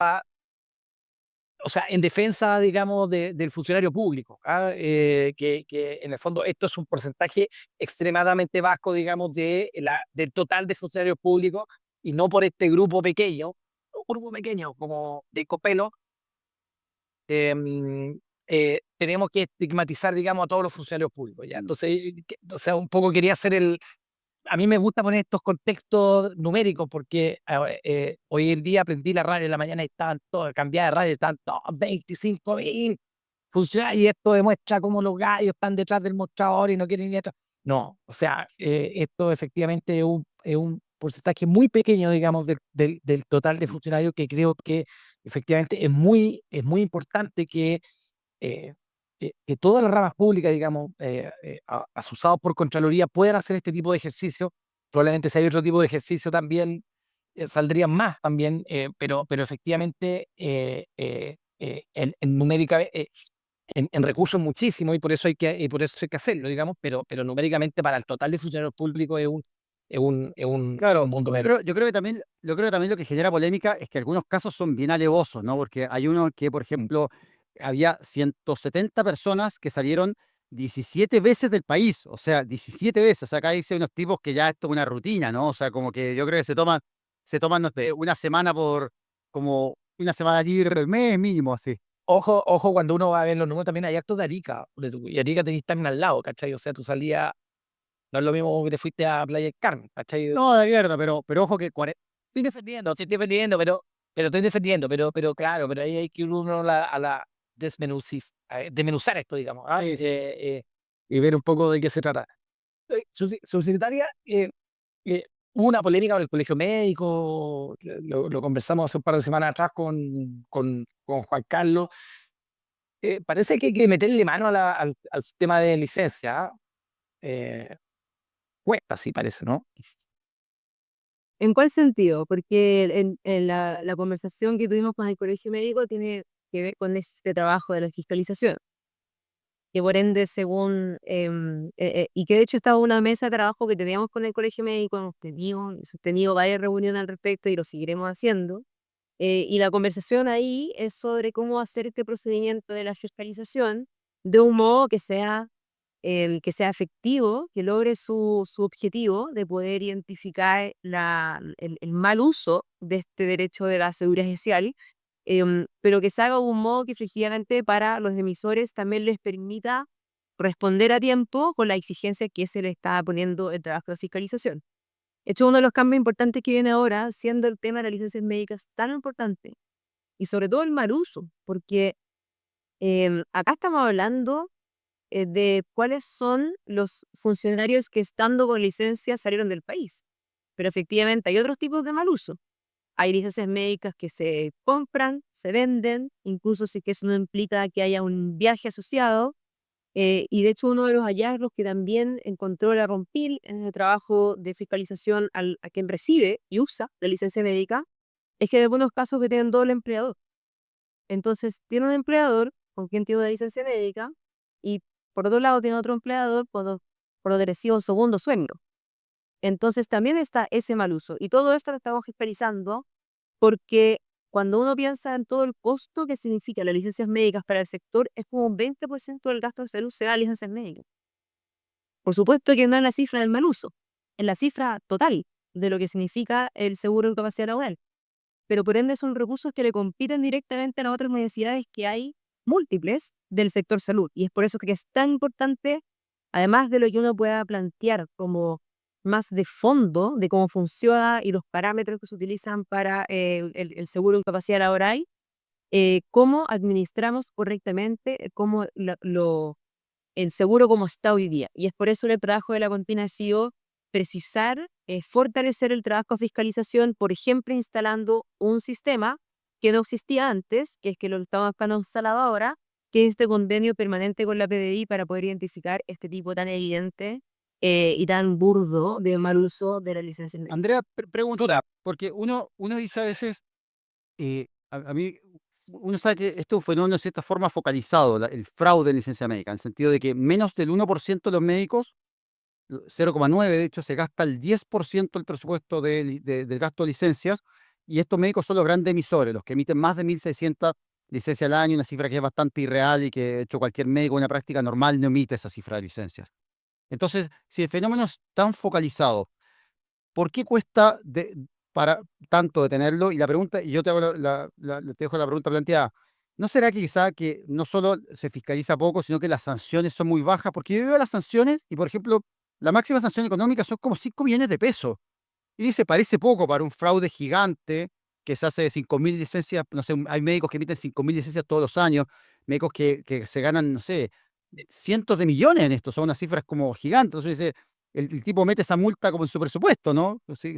o sea, en defensa, digamos, del funcionario público, ¿ah? Que en el fondo esto es un porcentaje extremadamente bajo, digamos, del total de funcionarios públicos y no por este un grupo pequeño como de Copelo, tenemos que estigmatizar, digamos, a todos los funcionarios públicos, ¿ya? Entonces, o sea, un poco quería hacer a mí me gusta poner estos contextos numéricos porque hoy en día aprendí la radio en la mañana y estaban todos, cambiar de radio, estaban todos 25.000 funcionarios y esto demuestra cómo los gallos están detrás del mostrador y no quieren ir atrás. No, o sea, esto efectivamente es un porcentaje muy pequeño, digamos, del total de funcionarios que creo que efectivamente es muy importante eh, que todas las ramas públicas, digamos, asusados por Contraloría, puedan hacer este tipo de ejercicio. Probablemente si hay otro tipo de ejercicio también saldrían más también, pero efectivamente en numérica, en recursos muchísimo y por eso hay que hacerlo, digamos, pero numéricamente para el total de funcionarios públicos es un Claro, mundo yo verde. creo, yo creo que también, yo creo que también lo que genera polémica es que algunos casos son bien alevosos, ¿no? Porque hay uno que, por Mm. ejemplo, había 170 personas que salieron 17 veces del país, o sea, 17 veces. O sea, acá dice unos tipos que ya esto es una rutina, ¿no? O sea, como que yo creo que se toman, no sé, como una semana libre al mes mínimo, así. Ojo, cuando uno va a ver los números también hay actos de Arica, y Arica tenéis también al lado, ¿cachai? O sea, tú salías, no es lo mismo que te fuiste a Playa del Carmen, ¿cachai? No, de mierda, pero ojo que Estoy defendiendo, sí estoy defendiendo, pero estoy defendiendo, pero claro, pero ahí hay que ir uno a la desmenuzar esto, digamos, ¿ah? sí, sí. Y ver un poco de qué se trata. Subsecretaria, eh, hubo una polémica con el colegio médico, lo conversamos hace un par de semanas atrás con Juan Carlos. Parece que hay que meterle mano al sistema de licencia, ¿ah? Eh, Cuesta, sí parece, ¿no? ¿En cuál sentido? Porque en la conversación que tuvimos con el colegio médico tiene que ver con este trabajo de la fiscalización, que por ende, según, y que de hecho estaba una mesa de trabajo que teníamos con el colegio médico, hemos tenido varias reuniones al respecto y lo seguiremos haciendo, y la conversación ahí es sobre cómo hacer este procedimiento de la fiscalización de un modo que sea que sea efectivo, que logre su objetivo de poder identificar el mal uso de este derecho de la seguridad social, pero que se haga de un modo que efectivamente para los emisores también les permita responder a tiempo con la exigencia que se le está poniendo el trabajo de fiscalización. De hecho, uno de los cambios importantes que viene ahora, siendo el tema de las licencias médicas tan importante, y sobre todo el mal uso, porque acá estamos hablando de cuáles son los funcionarios que estando con licencia salieron del país. Pero efectivamente hay otros tipos de mal uso. Hay licencias médicas que se compran, se venden, incluso si que eso no implica que haya un viaje asociado. Y de hecho uno de los hallazgos que también encontró la ROMPIL en el trabajo de fiscalización a quien recibe y usa la licencia médica es que en algunos casos que tienen doble empleador. Entonces tiene un empleador con quien tiene una licencia médica y por otro lado tiene otro empleador por donde recibe un segundo sueldo. Entonces también está ese mal uso. Y todo esto lo estamos fiscalizando porque cuando uno piensa en todo el costo que significa las licencias médicas para el sector, es como un 20% del gasto de salud se da a licencias médicas. Por supuesto que no es la cifra del mal uso, es la cifra total de lo que significa el seguro de incapacidad laboral. Pero por ende son recursos que le compiten directamente a las otras necesidades que hay múltiples del sector salud. Y es por eso que es tan importante, además de lo que uno pueda plantear como más de fondo de cómo funciona y los parámetros que se utilizan para el seguro de incapacidad laboral, cómo administramos correctamente el seguro como está hoy día. Y es por eso el trabajo de la Contina ha sido precisar, fortalecer el trabajo de fiscalización, por ejemplo, instalando un sistema que no existía antes, que es que lo estamos buscando instalado ahora, que es este convenio permanente con la PDI para poder identificar este tipo tan evidente y tan burdo de mal uso de la licencia médica. Andrea, pregunta, porque uno dice a veces, a mí, uno sabe que esto es un fenómeno de cierta forma focalizado, el fraude en licencia médica, en el sentido de que menos del 1% de los médicos, 0,9 de hecho, se gasta el 10% del presupuesto del gasto de licencias, y estos médicos son los grandes emisores, los que emiten más de 1.600 licencias al año, una cifra que es bastante irreal y que de hecho cualquier médico en una práctica normal no emite esa cifra de licencias. Entonces, si el fenómeno es tan focalizado, ¿por qué cuesta para tanto detenerlo? Y la pregunta, y yo te, hago te dejo la pregunta planteada, ¿no será que quizá que no solo se fiscaliza poco, sino que las sanciones son muy bajas? Porque yo veo las sanciones y, por ejemplo, la máxima sanción económica son como 5 millones de pesos. Y dice, parece poco para un fraude gigante que se hace de 5.000 licencias, no sé, hay médicos que emiten 5.000 licencias todos los años, médicos que se ganan, no sé, cientos de millones en esto, son unas cifras como gigantes. Entonces dice, el tipo mete esa multa como en su presupuesto, ¿no? Sí,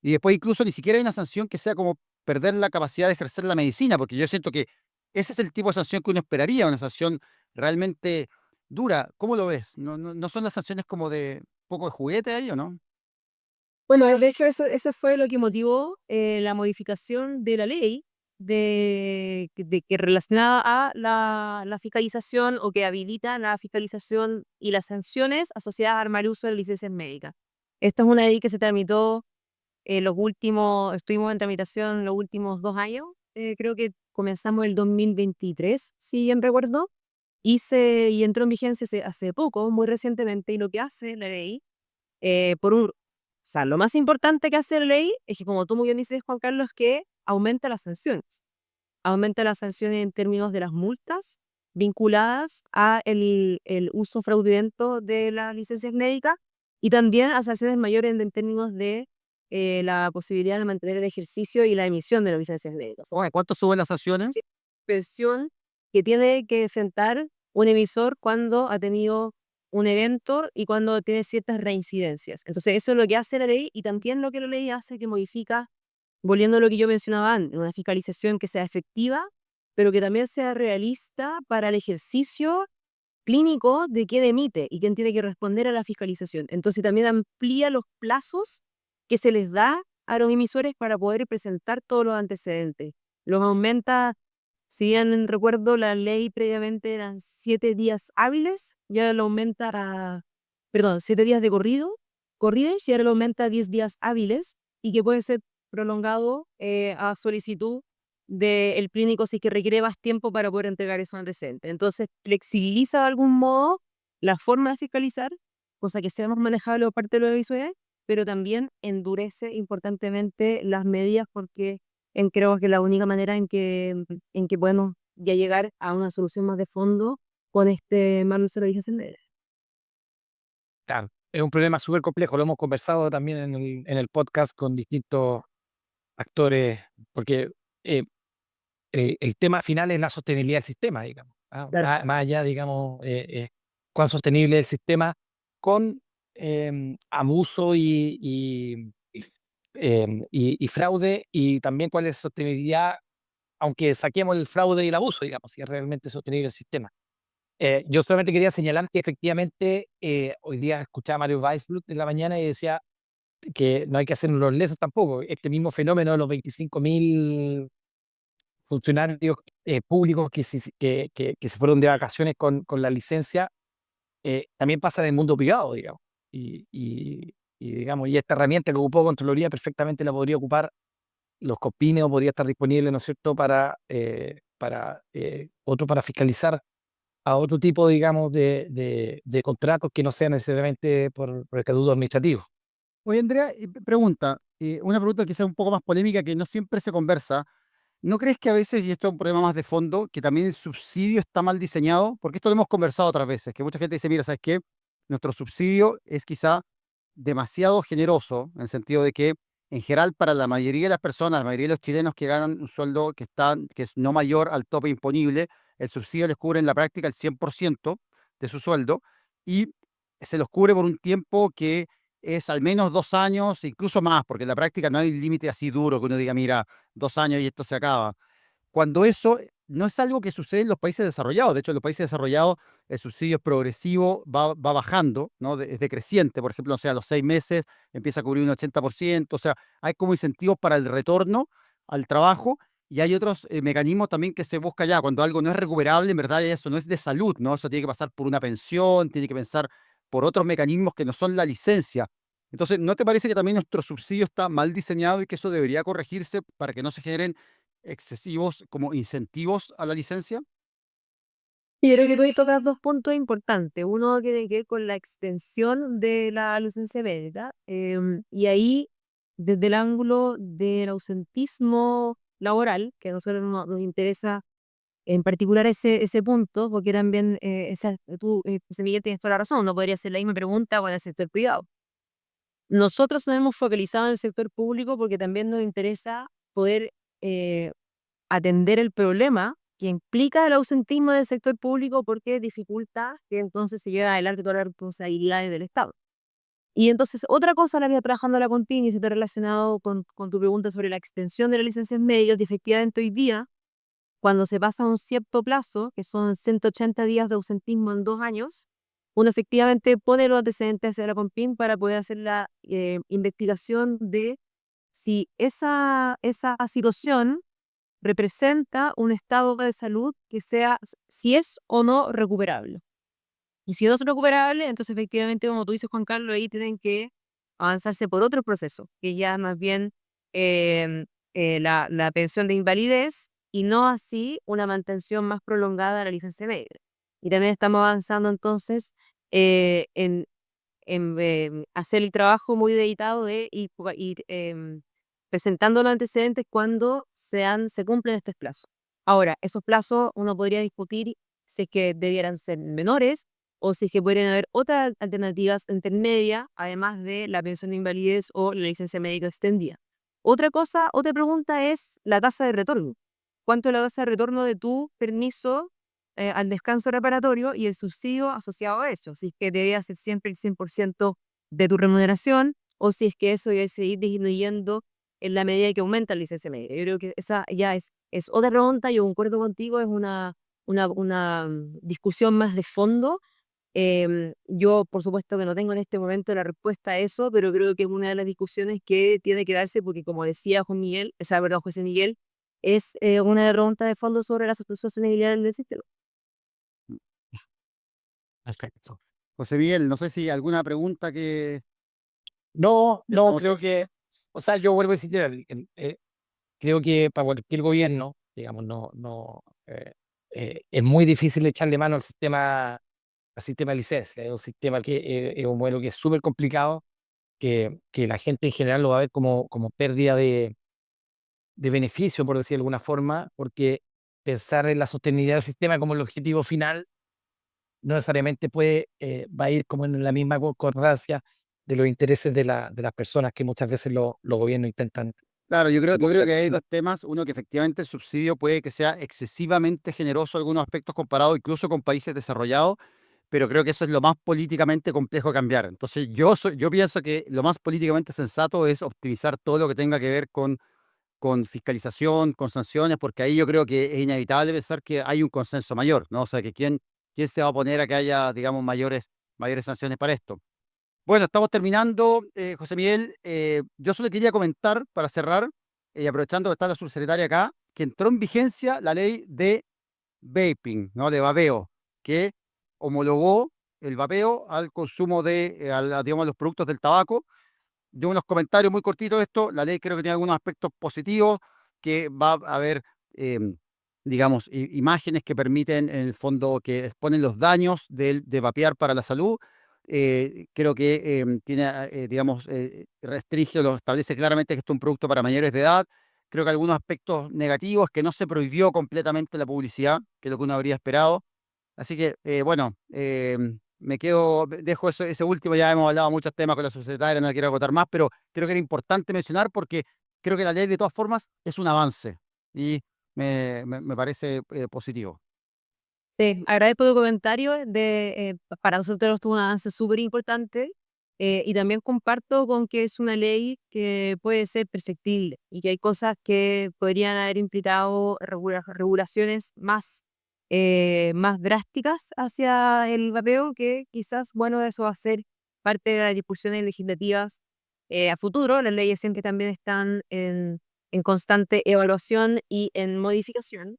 y después incluso ni siquiera hay una sanción que sea como perder la capacidad de ejercer la medicina, porque yo siento que ese es el tipo de sanción que uno esperaría, una sanción realmente dura. ¿Cómo lo ves? ¿No son las sanciones como de poco de juguete ahí o no? Bueno, de hecho eso fue lo que motivó la modificación de la ley de que relacionada a la fiscalización o que habilita la fiscalización y las sanciones asociadas al mal uso de licencias médicas. Esta es una ley que se tramitó estuvimos en tramitación los últimos 2 años, creo que comenzamos el 2023, si bien recuerdo, y entró en vigencia hace poco, muy recientemente, y lo que hace la ley, o sea, lo más importante que hace la ley es que, como tú muy bien dices, Juan Carlos, que aumenta las sanciones. Aumenta las sanciones en términos de las multas vinculadas a el uso fraudulento de las licencias médicas y también a sanciones mayores en términos de la posibilidad de mantener el ejercicio y la emisión de las licencias médicas. Oye, ¿cuánto suben las sanciones? Presión que tiene que enfrentar un emisor cuando ha tenido un evento y cuando tiene ciertas reincidencias. Entonces, eso es lo que hace la ley y también lo que la ley hace que modifica, volviendo a lo que yo mencionaba antes, una fiscalización que sea efectiva, pero que también sea realista para el ejercicio clínico de quién emite y quién tiene que responder a la fiscalización. Entonces, también amplía los plazos que se les da a los emisores para poder presentar todos los antecedentes. Los aumenta. Si bien recuerdo, la ley previamente eran 7 días hábiles, ya lo aumenta a, perdón, 7 días de corridos, y ahora lo aumenta a 10 días hábiles y que puede ser prolongado a solicitud del clínico si es que requiere más tiempo para poder entregar esos antecedentes. Entonces, flexibiliza de algún modo la forma de fiscalizar, cosa que sea más manejable por parte de los audiovisuales, pero también endurece importantemente las medidas porque creo que la única manera en que podemos ya llegar a una solución más de fondo con este manual de servicios en medio. Claro, es un problema súper complejo, lo hemos conversado también en el podcast con distintos actores, porque eh, el tema final es la sostenibilidad del sistema, digamos. Claro. Más allá, digamos, cuán sostenible es el sistema con abuso y fraude, y también cuál es la sostenibilidad, aunque saquemos el fraude y el abuso, digamos, si es realmente sostenible el sistema. Yo solamente quería señalar que efectivamente hoy día escuchaba a Mario Weisblut en la mañana y decía que no hay que hacernos los lesos tampoco. Este mismo fenómeno de los 25.000 funcionarios públicos que se fueron de vacaciones con la licencia, también pasa en el mundo privado, digamos. Digamos, y esta herramienta que ocupó Contraloría perfectamente la podría ocupar los COPINES, o podría estar disponible, ¿no es cierto?, para fiscalizar a otro tipo, digamos, de contratos que no sean necesariamente por recaudo administrativo. Oye, Andrea, pregunta, una pregunta quizá un poco más polémica que no siempre se conversa. ¿No crees que a veces, y esto es un problema más de fondo, que también el subsidio está mal diseñado? Porque esto lo hemos conversado otras veces, que mucha gente dice, mira, ¿sabes qué? Nuestro subsidio es quizá demasiado generoso, en el sentido de que, en general, para la mayoría de las personas, la mayoría de los chilenos que ganan un sueldo que es no mayor al tope imponible, el subsidio les cubre en la práctica el 100% de su sueldo y se los cubre por un tiempo que es al menos 2 años, incluso más, porque en la práctica no hay un límite así duro que uno diga, mira, 2 años y esto se acaba. Cuando eso no es algo que sucede en los países desarrollados. De hecho, en los países desarrollados el subsidio es progresivo, va bajando, ¿no? Es decreciente. Por ejemplo, o sea, a los 6 meses empieza a cubrir un 80%. O sea, hay como incentivos para el retorno al trabajo y hay otros mecanismos también que se busca ya. Cuando algo no es recuperable, en verdad eso no es de salud, ¿no? Eso tiene que pasar por una pensión, tiene que pensar por otros mecanismos que no son la licencia. Entonces, ¿no te parece que también nuestro subsidio está mal diseñado y que eso debería corregirse para que no se generen excesivos como incentivos a la licencia? Y yo creo que tú ahí tocas dos puntos importantes. Uno tiene que ver con la extensión de la licencia médica. Y ahí, desde el ángulo del ausentismo laboral, que a nosotros nos interesa en particular ese punto, porque también tú, José Miguel, tienes toda la razón. No podría ser la misma pregunta con el sector privado. Nosotros nos hemos focalizado en el sector público porque también nos interesa poder eh, atender el problema que implica el ausentismo del sector público porque dificulta que entonces se lleve adelante todas las responsabilidades del Estado. Y entonces, otra cosa la que trabajando la Conpin y se está relacionado con tu pregunta sobre la extensión de las licencias médicas, y efectivamente hoy día, cuando se pasa un cierto plazo, que son 180 días de ausentismo en 2 años, uno efectivamente pone los antecedentes hacia la Conpin para poder hacer la investigación de si esa situación representa un estado de salud que sea, si es o no recuperable. Y si no es recuperable, entonces efectivamente, como tú dices, Juan Carlos, ahí tienen que avanzarse por otro proceso, que ya más bien la pensión de invalidez y no así una mantención más prolongada de la licencia médica. Y también estamos avanzando entonces en hacer el trabajo muy dedicado de ir presentando los antecedentes cuando se cumplen estos plazos. Ahora, esos plazos uno podría discutir si es que debieran ser menores o si es que podrían haber otras alternativas intermedias, además de la pensión de invalidez o la licencia médica extendida. Otra cosa, otra pregunta es la tasa de retorno. ¿Cuánto es la tasa de retorno de tu permiso al descanso reparatorio y el subsidio asociado a eso? Si es que debía ser siempre el 100% de tu remuneración o si es que eso debe seguir disminuyendo en la medida que aumenta la licencia médica. Yo creo que esa ya es otra pregunta, yo concuerdo contigo, es una discusión más de fondo. Yo, por supuesto, que no tengo en este momento la respuesta a eso, pero creo que es una de las discusiones que tiene que darse porque, como decía Juan Miguel, o sea, perdón, José Miguel, es una de las preguntas de fondo sobre la sostenibilidad del sistema. Perfecto. José Miguel, no sé si alguna pregunta que No, no, estamos... creo que, o sea, yo vuelvo a decir, creo que para cualquier gobierno, digamos, no, es muy difícil echarle mano al sistema de licencia. Es un sistema que es un modelo que es súper complicado, que la gente en general lo va a ver como pérdida de beneficio, por decir de alguna forma, porque pensar en la sostenibilidad del sistema como el objetivo final no necesariamente va a ir como en la misma concordancia de los intereses de las personas que muchas veces los gobiernos intentan. Claro, yo creo que hay dos temas. Uno, que efectivamente el subsidio puede que sea excesivamente generoso en algunos aspectos comparado incluso con países desarrollados, pero creo que eso es lo más políticamente complejo de cambiar. Entonces, yo pienso que lo más políticamente sensato es optimizar todo lo que tenga que ver con fiscalización, con sanciones, porque ahí yo creo que es inevitable pensar que hay un consenso mayor, ¿no? O sea, que quién se va a oponer a que haya, digamos, mayores sanciones para esto. Bueno, estamos terminando, José Miguel. Yo solo quería comentar, para cerrar, aprovechando que está la subsecretaria acá, que entró en vigencia la ley de vaping, ¿no? De vapeo, que homologó el vapeo al consumo digamos, los productos del tabaco. Yo unos comentarios muy cortitos de esto. La ley creo que tiene algunos aspectos positivos, que va a haber, digamos, imágenes que permiten, en el fondo, que exponen los daños de vapear para la salud. Creo que tiene, digamos, restringe, lo establece claramente que esto es un producto para mayores de edad. Creo que algunos aspectos negativos, que no se prohibió completamente la publicidad, que es lo que uno habría esperado. Así que, bueno, dejo ese último. Ya hemos hablado muchos temas con la subsecretaria, no la quiero agotar más, pero creo que era importante mencionar, porque creo que la ley de todas formas es un avance y me parece positivo. Sí, agradezco tu comentario. Para nosotros esto es un avance súper importante, y también comparto con que es una ley que puede ser perfectible y que hay cosas que podrían haber implicado regulaciones más drásticas hacia el vapeo, que quizás, bueno, eso va a ser parte de las discusiones legislativas a futuro. Las leyes siempre también están en constante evaluación y en modificación.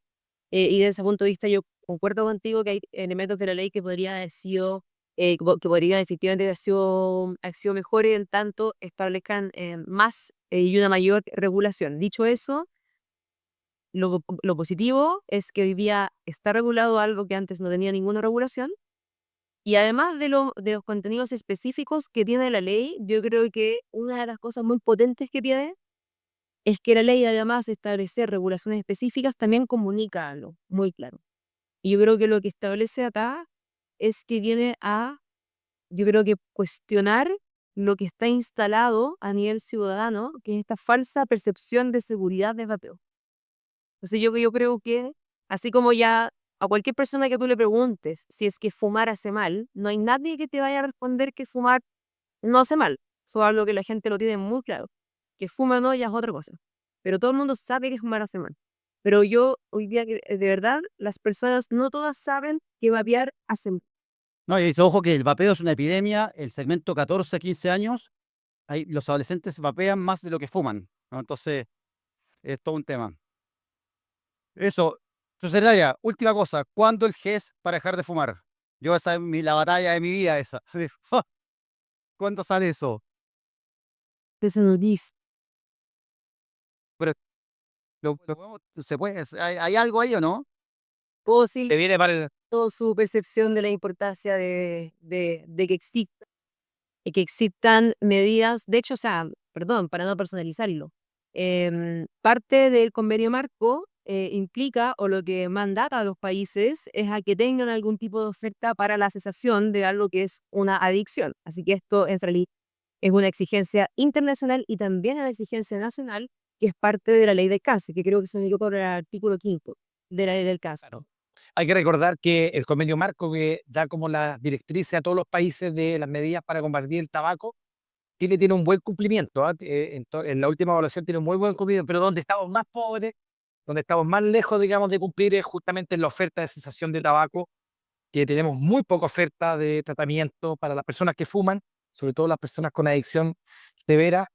Y desde ese punto de vista yo concuerdo contigo que hay elementos de la ley que podría haber sido, que podría efectivamente haber sido mejores, en tanto establezcan más y una mayor regulación. Dicho eso, lo positivo es que hoy día está regulado algo que antes no tenía ninguna regulación, y además de los contenidos específicos que tiene la ley, yo creo que una de las cosas muy potentes que tiene es que la ley, además de establecer regulaciones específicas, también comunica algo muy claro. Y yo creo que lo que establece acá es que viene a, yo creo que cuestionar lo que está instalado a nivel ciudadano, que es esta falsa percepción de seguridad de vapeo. Entonces yo creo que, así como ya a cualquier persona que tú le preguntes si es que fumar hace mal, no hay nadie que te vaya a responder que fumar no hace mal. Eso es algo que la gente lo tiene muy claro. Que fuma o no ya es otra cosa. Pero todo el mundo sabe que fumar hace mal. Pero yo hoy día, de verdad, las personas no todas saben que vapear hace mal. No, y dice, ojo, que el vapeo es una epidemia. El segmento 14 a 15 años, los adolescentes vapean más de lo que fuman, ¿no? Entonces, es todo un tema. Eso, subsecretaria, última cosa. ¿Cuándo el GES para dejar de fumar? Esa es la batalla de mi vida, esa. ¿Cuándo sale eso? Entonces nos dice, Pero ¿se puede? ¿Hay algo ahí o no? puedo decir Te viene para el. toda su percepción de la importancia de que existan medidas, de hecho, o sea, perdón, para no personalizarlo, parte del convenio marco implica, o lo que mandata a los países es a que tengan algún tipo de oferta para la cesación de algo que es una adicción. Así que esto en realidad es una exigencia internacional y también una exigencia nacional, que es parte de la ley del cáncer, que creo que se me por el artículo 5 de la ley del cáncer. Claro. Hay que recordar que el convenio marco, que da como las directrices a todos los países de las medidas para combatir el tabaco, tiene un buen cumplimiento, ¿ah? En la última evaluación tiene un muy buen cumplimiento, pero donde estamos más pobres, donde estamos más lejos, digamos, de cumplir, es justamente en la oferta de cesación de tabaco, que tenemos muy poca oferta de tratamiento para las personas que fuman, sobre todo las personas con adicción severa.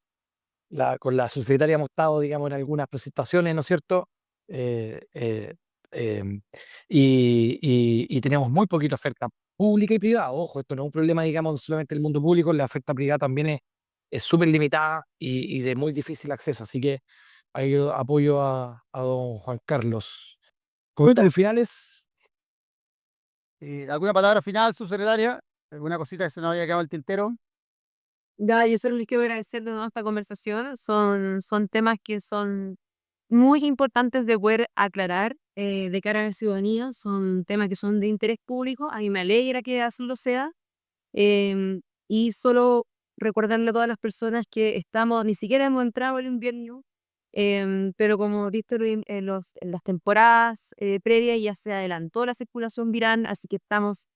Con la subsecretaria hemos estado, digamos, en algunas presentaciones, ¿no es cierto? Eh, eh, em, y tenemos muy poquita oferta pública y privada. Ojo, esto no es un problema, digamos, solamente del mundo público. La oferta privada también es súper limitada y de muy difícil acceso. Así que ahí yo apoyo a don Juan Carlos. Comentarios finales. ¿Alguna palabra final, subsecretaria? ¿Alguna cosita que se nos haya quedado en el tintero? Ya, yo solo les quiero agradecer de nuevo esta conversación. Son temas que son muy importantes de poder aclarar de cara a la ciudadanía. Son temas que son de interés público. A mí me alegra que así lo sea. Em, y solo recordarle a todas las personas que estamos, ni siquiera hemos entrado el invierno, pero como visto en las temporadas previas ya se adelantó la circulación viral, así que estamos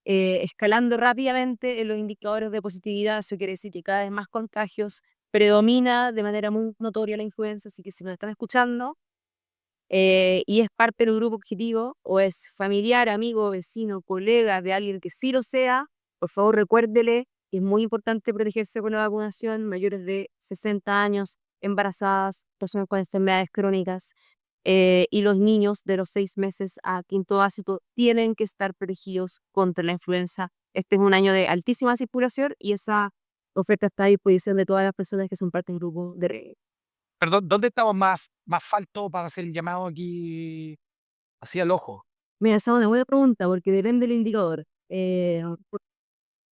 escalando rápidamente en los indicadores de positividad. Eso quiere decir que cada vez más contagios, predomina de manera muy notoria la influenza, así que si nos están escuchando y es parte del grupo objetivo o es familiar, amigo, vecino, colega de alguien que sí lo sea, por favor recuérdele que es muy importante protegerse con la vacunación, mayores de 60 años, embarazadas, personas con enfermedades crónicas y los niños de los 6 meses a quinto básico tienen que estar protegidos contra la influenza. Este es un año de altísima circulación y esa oferta está a disposición de todas las personas que son parte del grupo de riesgo. Perdón, ¿dónde estamos más falto para hacer el llamado aquí hacia el ojo? Mira, esa es una buena pregunta porque depende del indicador.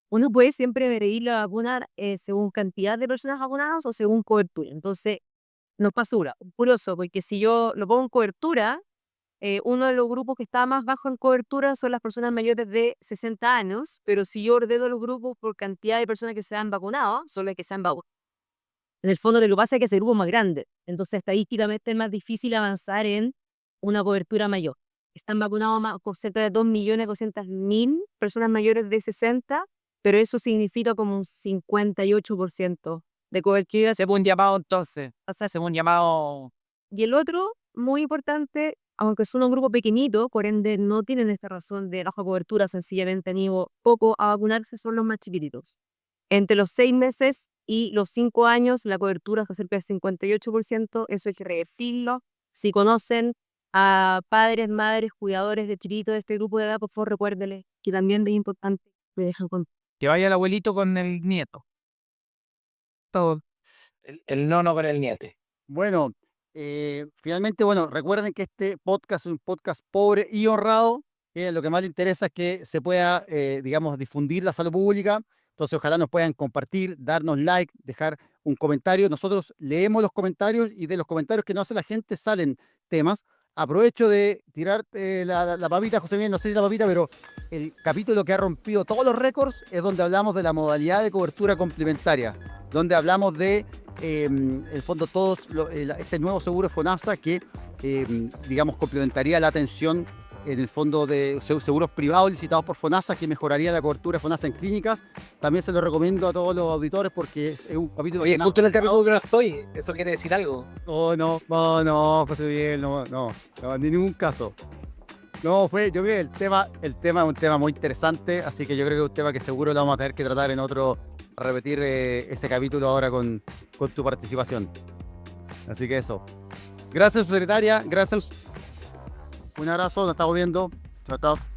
Uno puede siempre medir la vacuna según cantidad de personas vacunadas o según cobertura. Entonces, no pasa curioso, porque si yo lo pongo en cobertura, uno de los grupos que está más bajo en cobertura son las personas mayores de 60 años, pero si yo ordeno los grupos por cantidad de personas que se han vacunado, son las que se han vacunado. En el fondo lo que pasa es que ese grupo es más grande, entonces estadísticamente es más difícil avanzar en una cobertura mayor. Están vacunados más, con cerca de 2.200.000 personas mayores de 60, pero eso significa como un 58% de cobertura. Hacemos un llamado entonces. Hacemos un llamado. Y el otro, muy importante, aunque son un grupo pequeñito, por ende no tienen esta razón de baja cobertura, sencillamente han ido poco a vacunarse, son los más chiquititos. Entre los 6 meses y los 5 años, la cobertura está cerca del 58%, eso hay que revertirlo. Si conocen a padres, madres, cuidadores de chiquitos de este grupo de edad, por favor recuérdenles que también es importante que dejan con Que vaya el abuelito con el nieto. Todo. El nono con el niete. Bueno, finalmente, bueno, recuerden que este podcast es un podcast pobre y honrado, que lo que más le interesa es que se pueda, digamos, difundir la salud pública. Entonces, ojalá nos puedan compartir, darnos like, dejar un comentario. Nosotros leemos los comentarios y de los comentarios que nos hace la gente salen temas. Aprovecho de tirar la papita, José Miguel, no sé si la papita, pero el capítulo que ha rompido todos los récords es donde hablamos de la modalidad de cobertura complementaria, donde hablamos de el fondo este nuevo seguro FONASA que digamos complementaría la atención en el fondo de seguros privados licitados por FONASA, que mejoraría la cobertura de FONASA en clínicas. También se lo recomiendo a todos los auditores porque es un capítulo. Oye, justo en el capítulo que no estoy, eso quiere decir algo. No, José Miguel, no, en ningún caso. No, yo creo que el tema es un tema muy interesante, así que yo creo que es un tema que seguro lo vamos a tener que tratar en otro, repetir ese capítulo ahora con tu participación. Así que eso. Gracias, secretaria, gracias. Un abrazo, nos estamos viendo. Chao, chao.